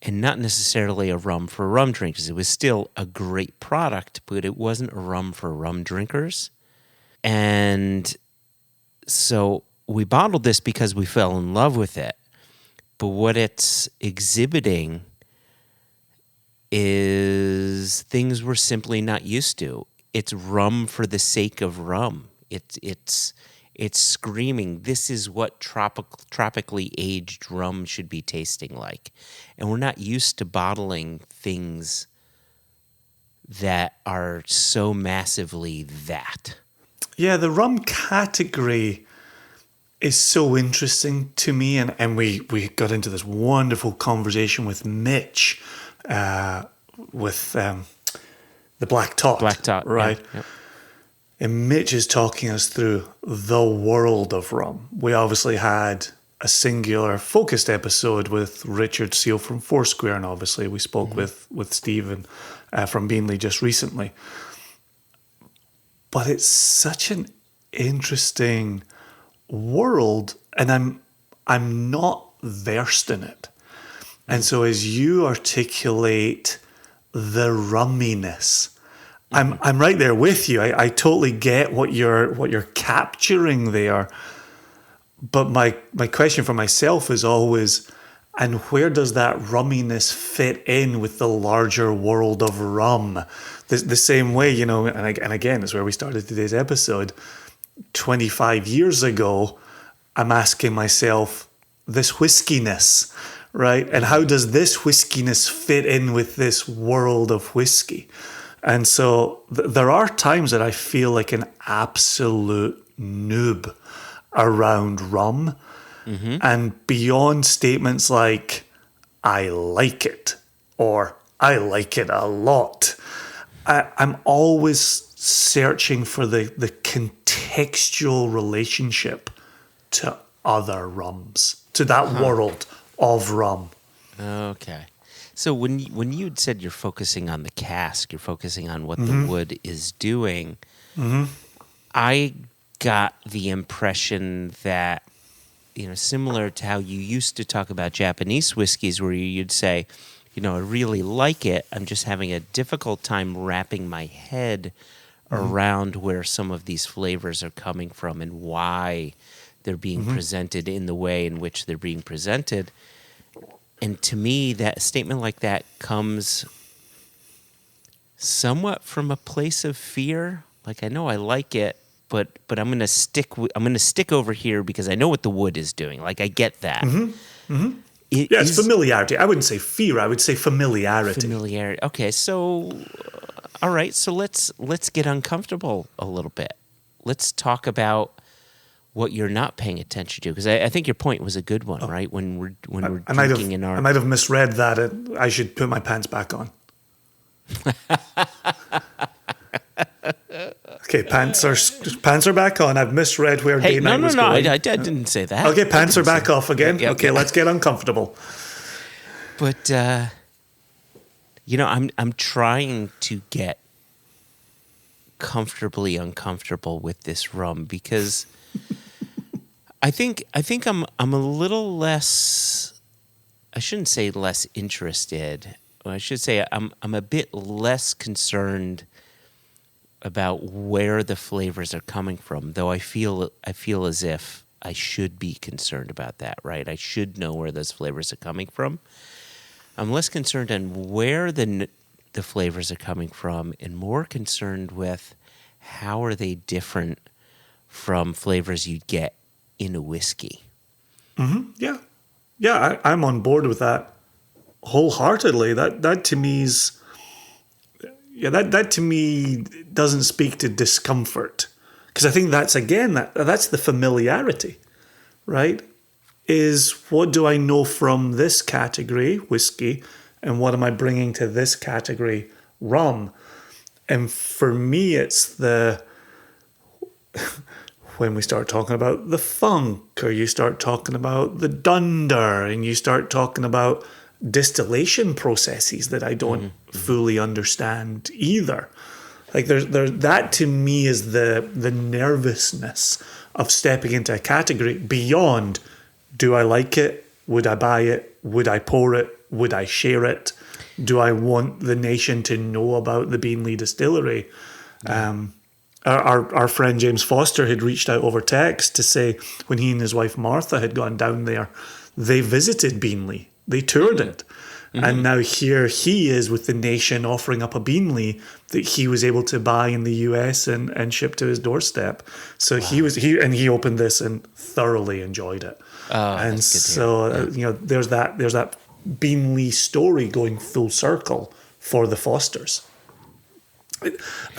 and not necessarily a rum for rum drinkers. It was still a great product, but it wasn't a rum for rum drinkers. And so we bottled this because we fell in love with it. But what it's exhibiting is things we're simply not used to. It's rum for the sake of rum. It's screaming, this is what tropically aged rum should be tasting like. And we're not used to bottling things that are so massively that. Yeah, the rum category is so interesting to me. And we got into this wonderful conversation with Mitch with the Black Tot. Black Tot, right? Yeah. Yep. And Mitch is talking us through the world of rum. We obviously had a singular focused episode with Richard Seal from Foursquare, and obviously we spoke with Stephen from Beanley just recently. But it's such an interesting world, and I'm not versed in it. And so as you articulate the rumminess, I'm right there with you. I totally get what you're capturing there. But my question for myself is always, and where does that rumminess fit in with the larger world of rum? The same way, and again, is where we started today's episode. 25 years ago, I'm asking myself, this whiskiness, right? And how does this whiskiness fit in with this world of whiskey? And so there are times that I feel like an absolute noob around rum. Mm-hmm. And beyond statements like, I like it, or I like it a lot, I'm always searching for the contextual relationship to other rums, to that world of rum. Okay. So when you said you're focusing on the cask, you're focusing on what the wood is doing, I got the impression that, similar to how you used to talk about Japanese whiskeys, where you'd say, I really like it, I'm just having a difficult time wrapping my head around where some of these flavors are coming from and why they're being presented in the way in which they're being presented. And to me, that statement like that comes somewhat from a place of fear. Like, I know I like it, but I'm gonna stick over here because I know what the wood is doing. Like, I get that. It's familiarity. I wouldn't say fear. I would say familiarity. Familiarity. Okay, so all right. So let's get uncomfortable a little bit. Let's talk about what you're not paying attention to, because I think your point was a good one, right? When we're drinking in our... I might have misread that. I should put my pants back on. Okay, pants are back on. I've misread where day night was going. I didn't say that. Okay, pants are back off again. Yeah, okay, let's get uncomfortable. But I'm trying to get comfortably uncomfortable with this rum because I think I'm a little less. I shouldn't say less interested. I should say I'm a bit less concerned about where the flavors are coming from, though I feel as if I should be concerned about that, right? I should know where those flavors are coming from. I'm less concerned on where the flavors are coming from and more concerned with how are they different from flavors you'd get in a whiskey. Yeah. Yeah, I'm on board with that wholeheartedly. That to me's... Yeah, that to me doesn't speak to discomfort. Because I think that's, again, that's the familiarity, right? Is what do I know from this category, whiskey, and what am I bringing to this category, rum? And for me, it's when we start talking about the funk, or you start talking about the dunder, and you start talking about distillation processes that I don't fully understand either. Like there's that to me is the nervousness of stepping into a category beyond, do I like it? Would I buy it? Would I pour it? Would I share it? Do I want the nation to know about the Beanley Distillery? Our friend James Foster had reached out over text to say when he and his wife Martha had gone down there, they visited Beanley. They toured it. And now here he is with the nation offering up a Beanley that he was able to buy in the US and ship to his doorstep. So he opened this and thoroughly enjoyed it. And so there's that Beanley story going full circle for the Fosters.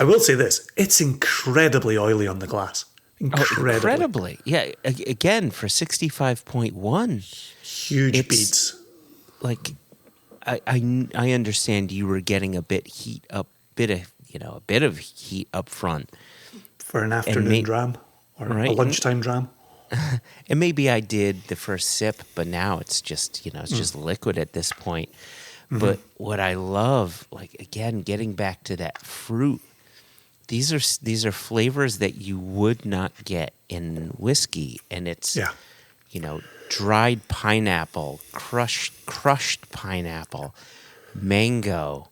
I will say this, it's incredibly oily on the glass. Incredibly. Yeah, again, for 65.1. Huge beads. Like, I understand you were getting a bit of heat up front. For an afternoon dram or a lunchtime dram. And maybe I did the first sip, but now it's just, it's just liquid at this point. But what I love, like, again, getting back to that fruit, these are flavors that you would not get in whiskey, and it's dried pineapple, crushed pineapple, mango,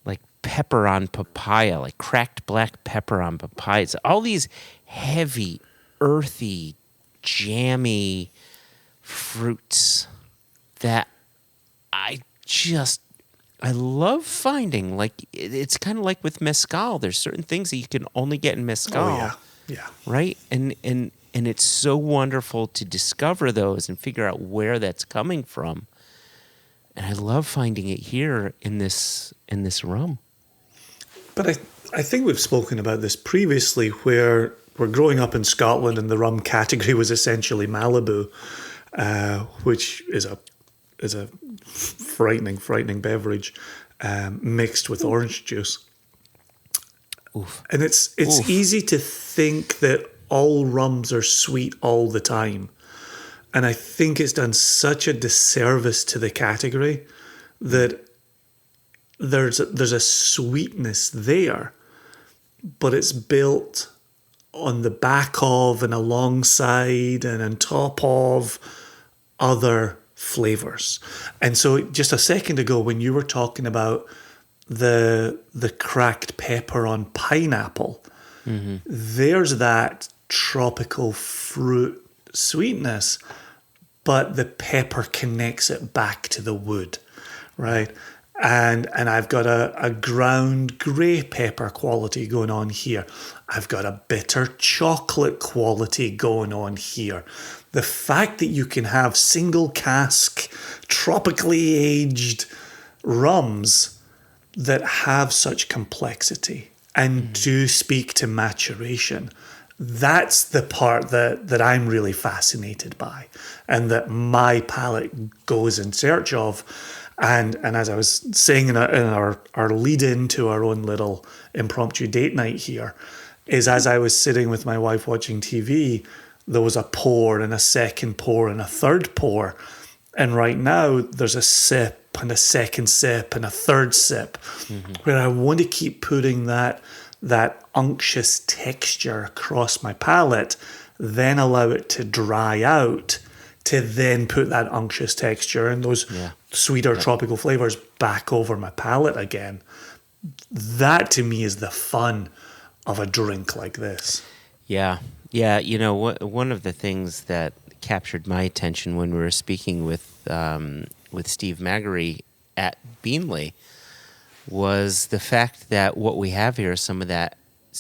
like pepper on papaya, like cracked black pepper on papaya. It's all these heavy, earthy, jammy fruits that I love finding. Like, it's kind of like with mezcal. There's certain things that you can only get in mezcal. Oh, yeah. Right? And it's so wonderful to discover those and figure out where that's coming from. And I love finding it here in this rum. But I think we've spoken about this previously, where we're growing up in Scotland and the rum category was essentially Malibu, which is a frightening beverage mixed with orange juice. Oof. And it's easy to think that all rums are sweet all the time. And I think it's done such a disservice to the category that there's a sweetness there, but it's built on the back of and alongside and on top of other flavors. And so just a second ago, when you were talking about the cracked pepper on pineapple, there's that tropical fruit sweetness, but the pepper connects it back to the wood, right? And I've got a ground grey pepper quality going on here. I've got a bitter chocolate quality going on here. The fact that you can have single cask, tropically aged rums that have such complexity and do speak to maturation, that's the part that I'm really fascinated by and that my palate goes in search of. And as I was saying in our lead into our own little impromptu date night here, is as I was sitting with my wife watching TV, there was a pour and a second pour and a third pour. And right now there's a sip and a second sip and a third sip, where I want to keep putting that unctuous texture across my palate, then allow it to dry out, to then put that unctuous texture and those sweeter tropical flavors back over my palate again. That to me is the fun of a drink like this. Yeah. One of the things that captured my attention when we were speaking with Steve Magary at Beanley was the fact that what we have here is some of that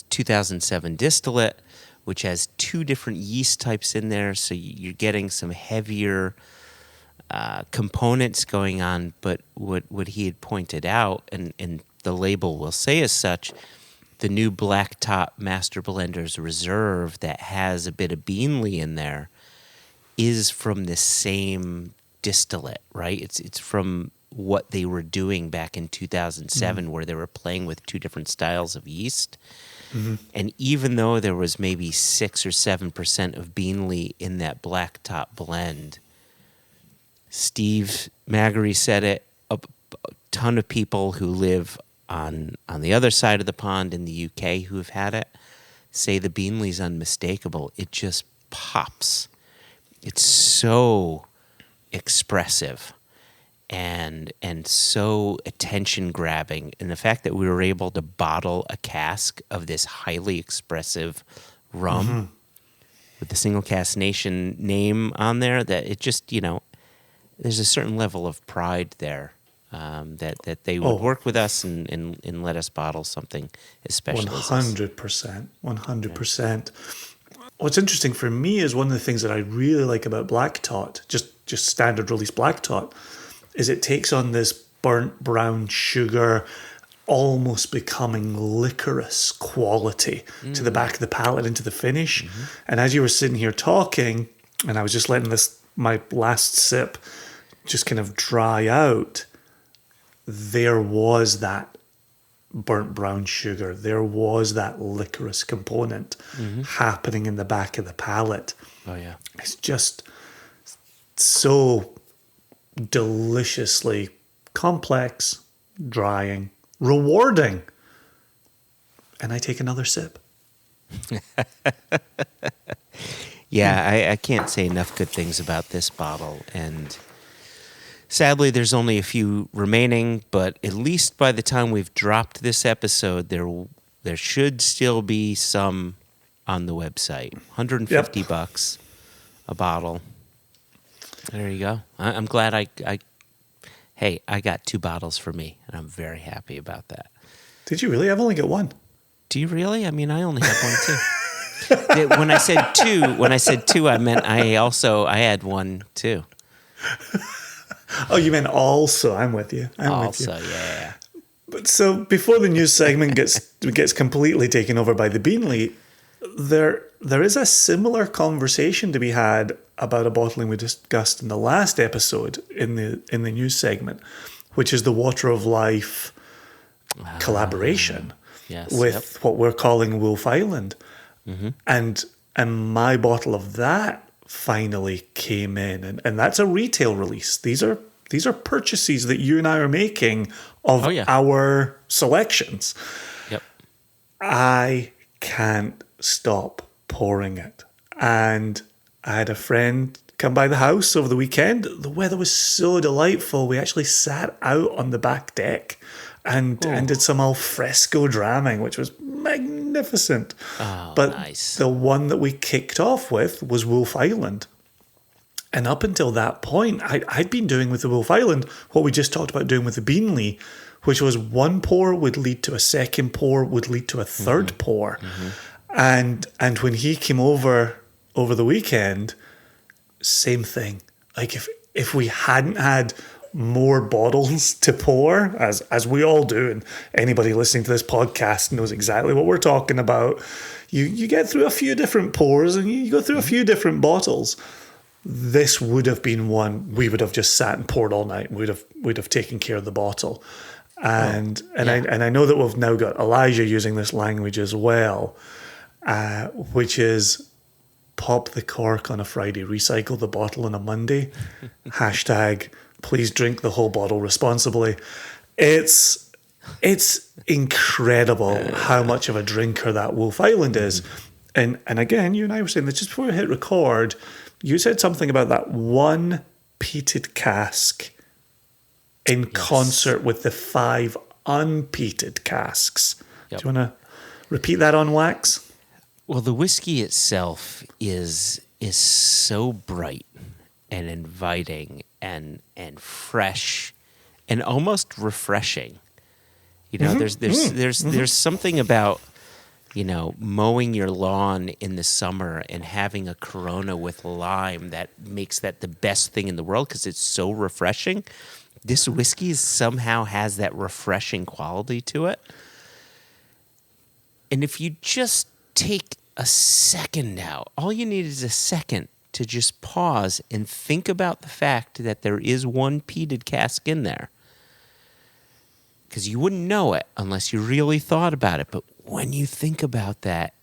2007 distillate, which has 2 different yeast types in there, so you're getting some heavier components going on. But what he had pointed out, and the label will say as such, the new Blacktop Master Blenders Reserve that has a bit of Beanley in there is from the same distillate, right? It's from what they were doing back in 2007, where they were playing with 2 different styles of yeast. Mm-hmm. And even though there was maybe 6 or 7% of Beanley in that Blacktop blend, Steve Magary said it, a ton of people who live on the other side of the pond in the UK who have had it say the Beanley's unmistakable. It just pops. It's so expressive and so attention grabbing. And the fact that we were able to bottle a cask of this highly expressive rum with the Single Cask Nation name on there, that it just, there's a certain level of pride there. That they would work with us and let us bottle something as special as this. 100%. What's interesting for me is one of the things that I really like about Black Tot, just standard release Black Tot, is it takes on this burnt brown sugar, almost becoming licorice quality to the back of the palate into the finish. Mm-hmm. And as you were sitting here talking, and I was just letting my last sip just kind of dry out, there was that burnt brown sugar. There was that licorice component happening in the back of the palate. Oh, yeah. It's just so deliciously complex, drying, rewarding. And I take another sip. Yeah, I can't say enough good things about this bottle. And sadly, there's only a few remaining, but at least by the time we've dropped this episode, there should still be some on the website. $150 a bottle. There you go. I'm glad I got 2 bottles for me, and I'm very happy about that. Did you really? I've only got 1. Do you really? I mean, I only have 1 too. When I said two, I meant I had 1 too. Oh, you meant also? I'm with you. Yeah. But so before the news segment gets completely taken over by the Beanley, there is a similar conversation to be had about a bottling we discussed in the last episode in the news segment, which is the Water of Life collaboration with what we're calling Wolf Island. Mm-hmm. And my bottle of that finally came in, and that's a retail release. These are purchases that you and I are making of our selections. Yep. I can't stop pouring it. And I had a friend come by the house over the weekend. The weather was so delightful. We actually sat out on the back deck and did some al fresco dramming, which was magnificent. Oh, but nice. The one that we kicked off with was Wolf Island. And up until that point, I'd been doing with the Wolf Island what we just talked about doing with the Beanley, which was one pour would lead to a second pour, would lead to a third pour. Mm-hmm. And when he came over the weekend, same thing. Like if we hadn't had more bottles to pour, as we all do, and anybody listening to this podcast knows exactly what we're talking about, you get through a few different pours and you go through a few different bottles. This would have been one we would have just sat and poured all night. We'd have taken care of the bottle. And I know that we've now got Elijah using this language as well, which is pop the cork on a Friday, recycle the bottle on a Monday. Hashtag please drink the whole bottle responsibly. It's incredible how much of a drinker that Wolf Island is. And again, you and I were saying that just before we hit record, you said something about that one peated cask in concert with the 5 unpeated casks. Yep. Do you want to Repeat that on wax. Well, the whiskey itself is so bright and inviting and fresh and almost refreshing. You know, there's something about, you know, mowing your lawn in the summer and having a Corona with lime that makes that the best thing in the world because it's so refreshing. This whiskey somehow has that refreshing quality to it. And if you just take a second out, all you need is a second to just pause and think about the fact that there is one peated cask in there. Because you wouldn't know it unless you really thought about it. But when you think about that,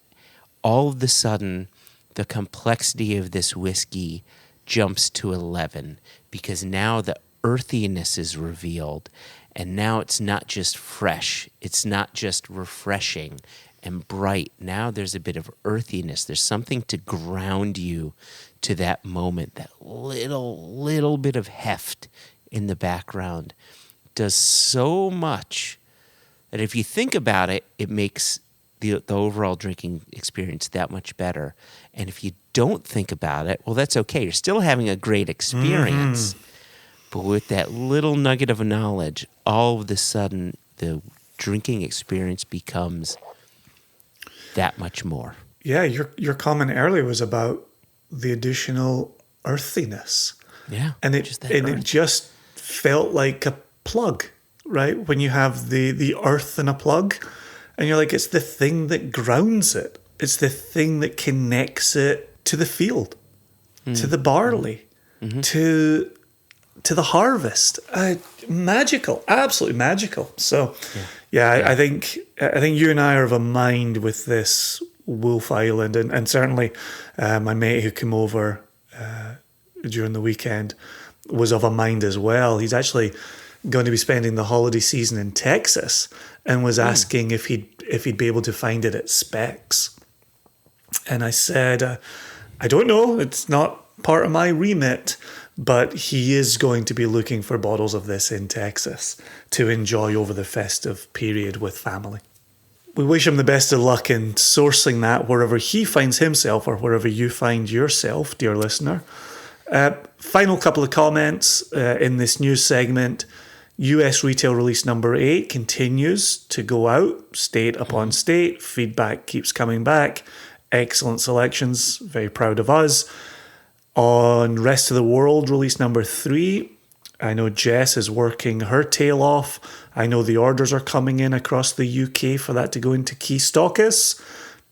all of a sudden, the complexity of this whiskey jumps to 11 because now the earthiness is revealed. And now it's not just fresh. It's not just refreshing and bright. Now there's a bit of earthiness. There's something to ground you to that moment. That little bit of heft in the background does so much that if you think about it, it makes the overall drinking experience that much better. And if you don't think about it, well, that's okay. You're still having a great experience. But with that little nugget of knowledge, all of a sudden, the drinking experience becomes that much more. Yeah, your comment earlier was about the additional earthiness. Yeah, and it just felt like a plug, right? When you have the earth in a plug, and you're like, it's the thing that grounds it. It's the thing that connects it to the field, to the barley, to the harvest. Magical, absolutely magical. So, I think you and I are of a mind with this Wolf Island, and certainly my mate who came over during the weekend was of a mind as well. He's actually going to be spending the holiday season in Texas, and was asking if he'd be able to find it at Specs. And I said, I don't know. It's not part of my remit. But he is going to be looking for bottles of this in Texas to enjoy over the festive period with family. We wish him the best of luck in sourcing that wherever he finds himself or wherever you find yourself, dear listener. Final couple of comments in this news segment. US retail release number 8 continues to go out, state upon state. Feedback keeps coming back. Excellent selections. Very proud of us. On Rest of the World, release number 3, I know Jess is working her tail off. I know the orders are coming in across the UK for that to go into key stockists.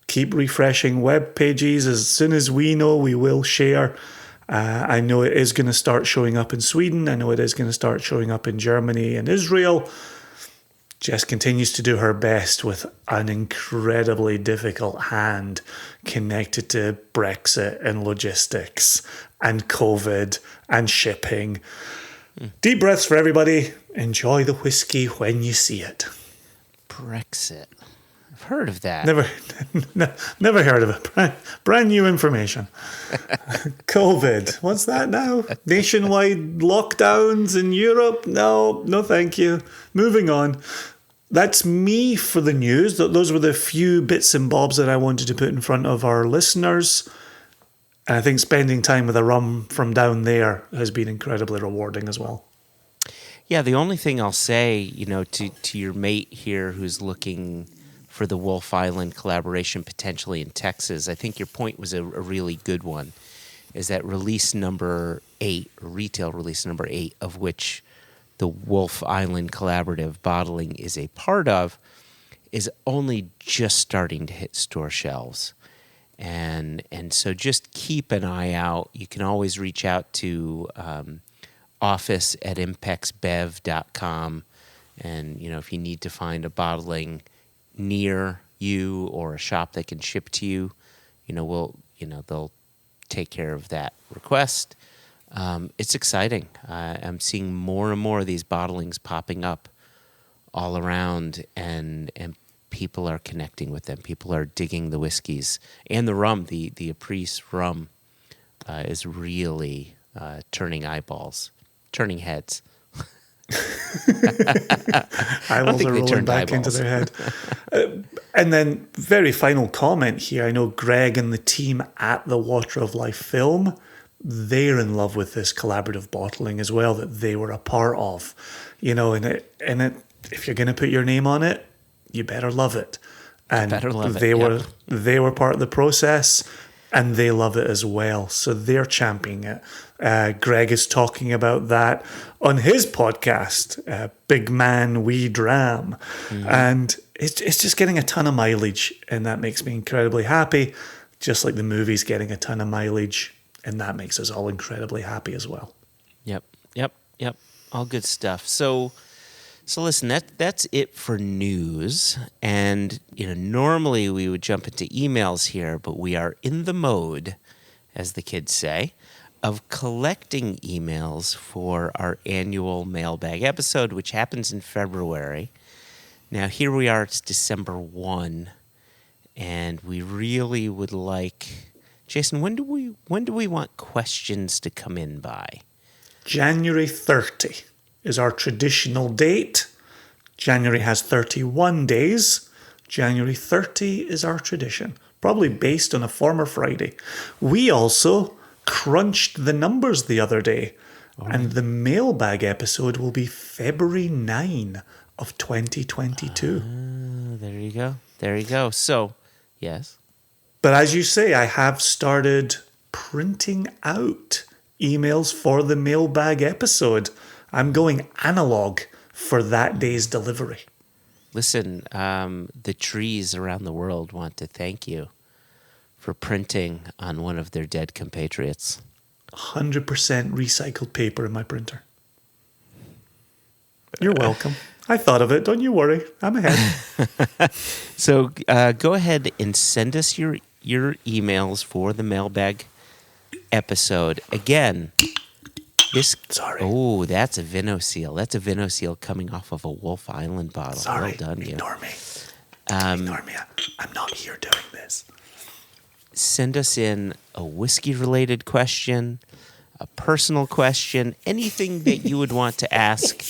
Keep refreshing web pages. As soon as we know, we will share. I know it is going to start showing up in Sweden. I know it is going to start showing up in Germany and Israel. Jess continues to do her best with an incredibly difficult hand connected to Brexit and logistics and COVID and shipping. Deep breaths for everybody. Enjoy the whiskey when you see it. Brexit. I've heard of that. Never heard of it. Brand new information. COVID. What's that now? Nationwide lockdowns in Europe? No, thank you. Moving on. That's me for the news. Those were the few bits and bobs that I wanted to put in front of our listeners. And I think spending time with a rum from down there has been incredibly rewarding as well. Yeah, the only thing I'll say, to your mate here who's looking for the Wolf Island collaboration potentially in Texas, I think your point was a really good one, is that release number 8, retail release number 8, of which the Wolf Island Collaborative bottling is a part of, is only just starting to hit store shelves. And so just keep an eye out. You can always reach out to office@impexbev.com. And, if you need to find a bottling near you or a shop that can ship to you, they'll take care of that request. It's exciting. I'm seeing more and more of these bottlings popping up all around, and people are connecting with them. People are digging the whiskeys and the rum. The Apres rum is really turning heads. Eyeballs think are they rolling turned back into eyeballs. their head. And then, very final comment here. I know Greg and the team at the Water of Life film, they're in love with this collaborative bottling as well that they were a part of. You know, if you're going to put your name on it, you better love it. And better love it, they were part of the process, and they love it as well. So they're championing it. Greg is talking about that on his podcast, Big Man We Dram. And it's just getting a ton of mileage, and that makes me incredibly happy. Just like the movie's getting a ton of mileage, and that makes us all incredibly happy as well. Yep. All good stuff. So listen, that's it for news. And normally we would jump into emails here, but we are in the mode, as the kids say, of collecting emails for our annual mailbag episode, which happens in February. Now here we are, it's December 1, and we really would like, Jason, when do we want questions to come in by? January 30 is our traditional date. January has 31 days. January 30 is our tradition, probably based on a former Friday. We also crunched the numbers the other day, and the mailbag episode will be February 9 of 2022. There you go. So, yes. But as you say, I have started printing out emails for the mailbag episode. I'm going analog for that day's delivery. Listen, the trees around the world want to thank you for printing on one of their dead compatriots. 100% recycled paper in my printer. You're welcome. I thought of it. Don't you worry. I'm ahead. So go ahead and send us your emails for the mailbag episode. Again, Sorry. Oh, that's a Vino-Seal. That's a Vino-Seal coming off of a Wolf Island bottle. Sorry. Well done, you. Ignore me. Ignore me. I'm not here doing this. Send us in a whiskey-related question, a personal question, anything that you would want to ask.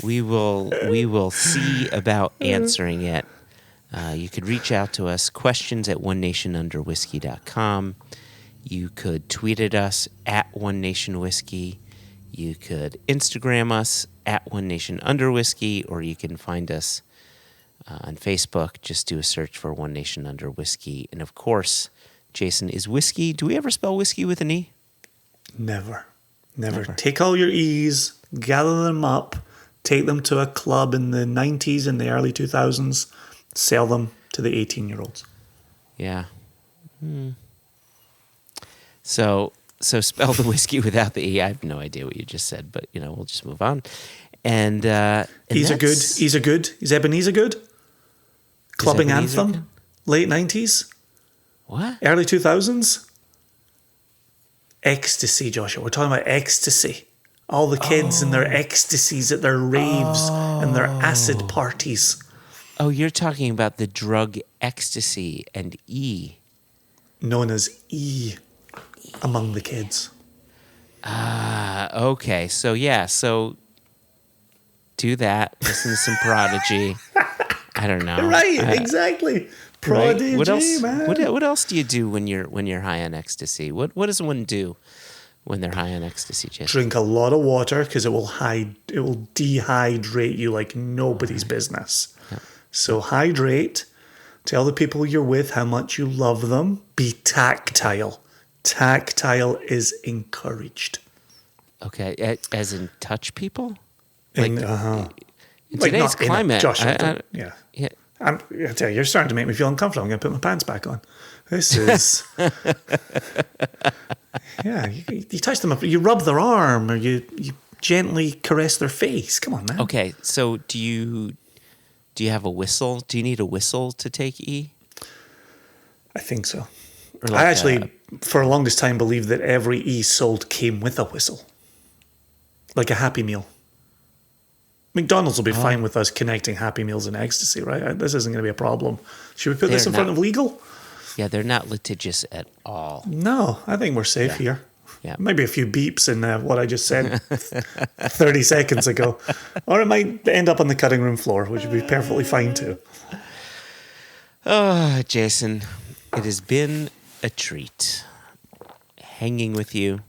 We will see about answering it. You could reach out to us, questions@onenationunderwhiskey.com. You could tweet at us at OneNationWhiskey. You could Instagram us at OneNationUnderWhiskey, or you can find us on Facebook. Just do a search for One Nation Under Whiskey. And of course, Jason, is whiskey, do we ever spell whiskey with an E? Never. Take all your E's, gather them up, take them to a club in the 90s and the early 2000s, sell them to the 18-year-olds. Yeah. So spell the whiskey without the E. I have no idea what you just said, but we'll just move on. And E's are good. Is Ebenezer good? Clubbing Ebenezer anthem, good? late 90s, What? early 2000s. Ecstasy, Joshua. We're talking about ecstasy. All the kids and their ecstasies at their raves and their acid parties. Oh, you're talking about the drug ecstasy and E. Known as E among the kids. Okay. So do that. Listen to some Prodigy. I don't know. Right, exactly. Prodigy, What else? man. What else do you do when you're high on ecstasy? What does one do when they're high on ecstasy, Jason? Drink a lot of water because it will dehydrate you like nobody's business. Yeah. So hydrate. Tell the people you're with how much you love them. Be tactile. Tactile is encouraged. Okay, as in touch people. In Today's not in a- climate, Josh, yeah. I tell you, you're starting to make me feel uncomfortable. I'm going to put my pants back on. This is... yeah, you touch them up. You rub their arm or you gently caress their face. Come on, man. Okay, so do you have a whistle? Do you need a whistle to take E? I think so. Or I actually, for the longest time, believed that every E sold came with a whistle. Like a Happy Meal. McDonald's will be fine with us connecting Happy Meals and ecstasy, right? This isn't going to be a problem. Should we put this in front of legal? Yeah, they're not litigious at all. No, I think we're safe here. Yeah. Maybe a few beeps in what I just said 30 seconds ago. Or it might end up on the cutting room floor, which would be perfectly fine too. Oh, Jason, it has been a treat hanging with you,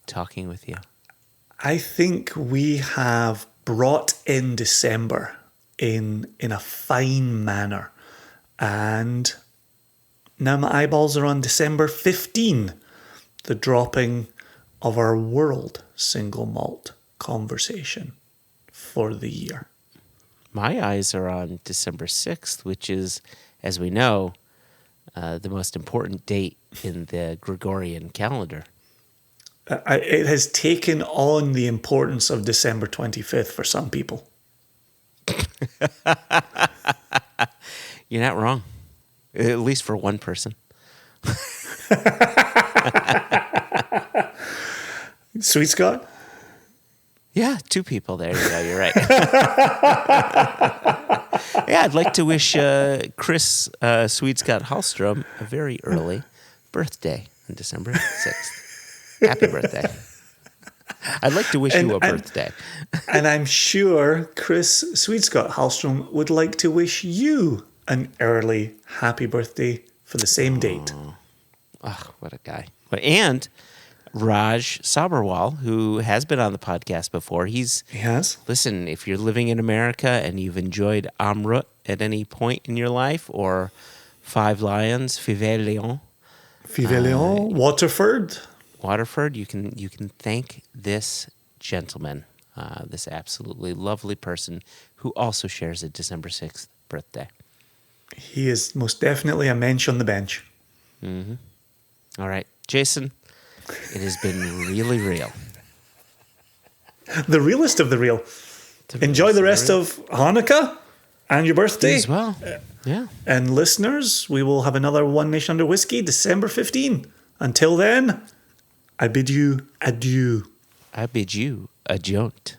talking with you. I think we have brought in December in a fine manner. And now my eyeballs are on December 15, the dropping of our world single malt conversation for the year. My eyes are on December 6th, which is, as we know, the most important date in the Gregorian calendar. It has taken on the importance of December 25th for some people. You're not wrong, at least for one person. Sweet Scott? Yeah, two people. There you go. You're right. Yeah, I'd like to wish Chris Sweet Scott Hallstrom a very early birthday on December 6th. Happy birthday. I'd like to wish you a birthday. And I'm sure Chris Sweet Scott Hallstrom would like to wish you an early happy birthday for the same date. Oh, what a guy. And Raj Sabarwal, who has been on the podcast before, He has? Listen, if you're living in America and you've enjoyed Amrut at any point in your life, or Five Lions, Vive Lyon, Waterford, you can thank this gentleman, this absolutely lovely person who also shares a December 6th birthday. He is most definitely a mensch on the bench. Mm-hmm. All right, Jason, it has been really real. The realest of the real. Enjoy the rest of Hanukkah and your birthday. As well. Yeah. And listeners, we will have another One Nation Under Whiskey, December 15. Until then, I bid you adieu. I bid you a jaunt.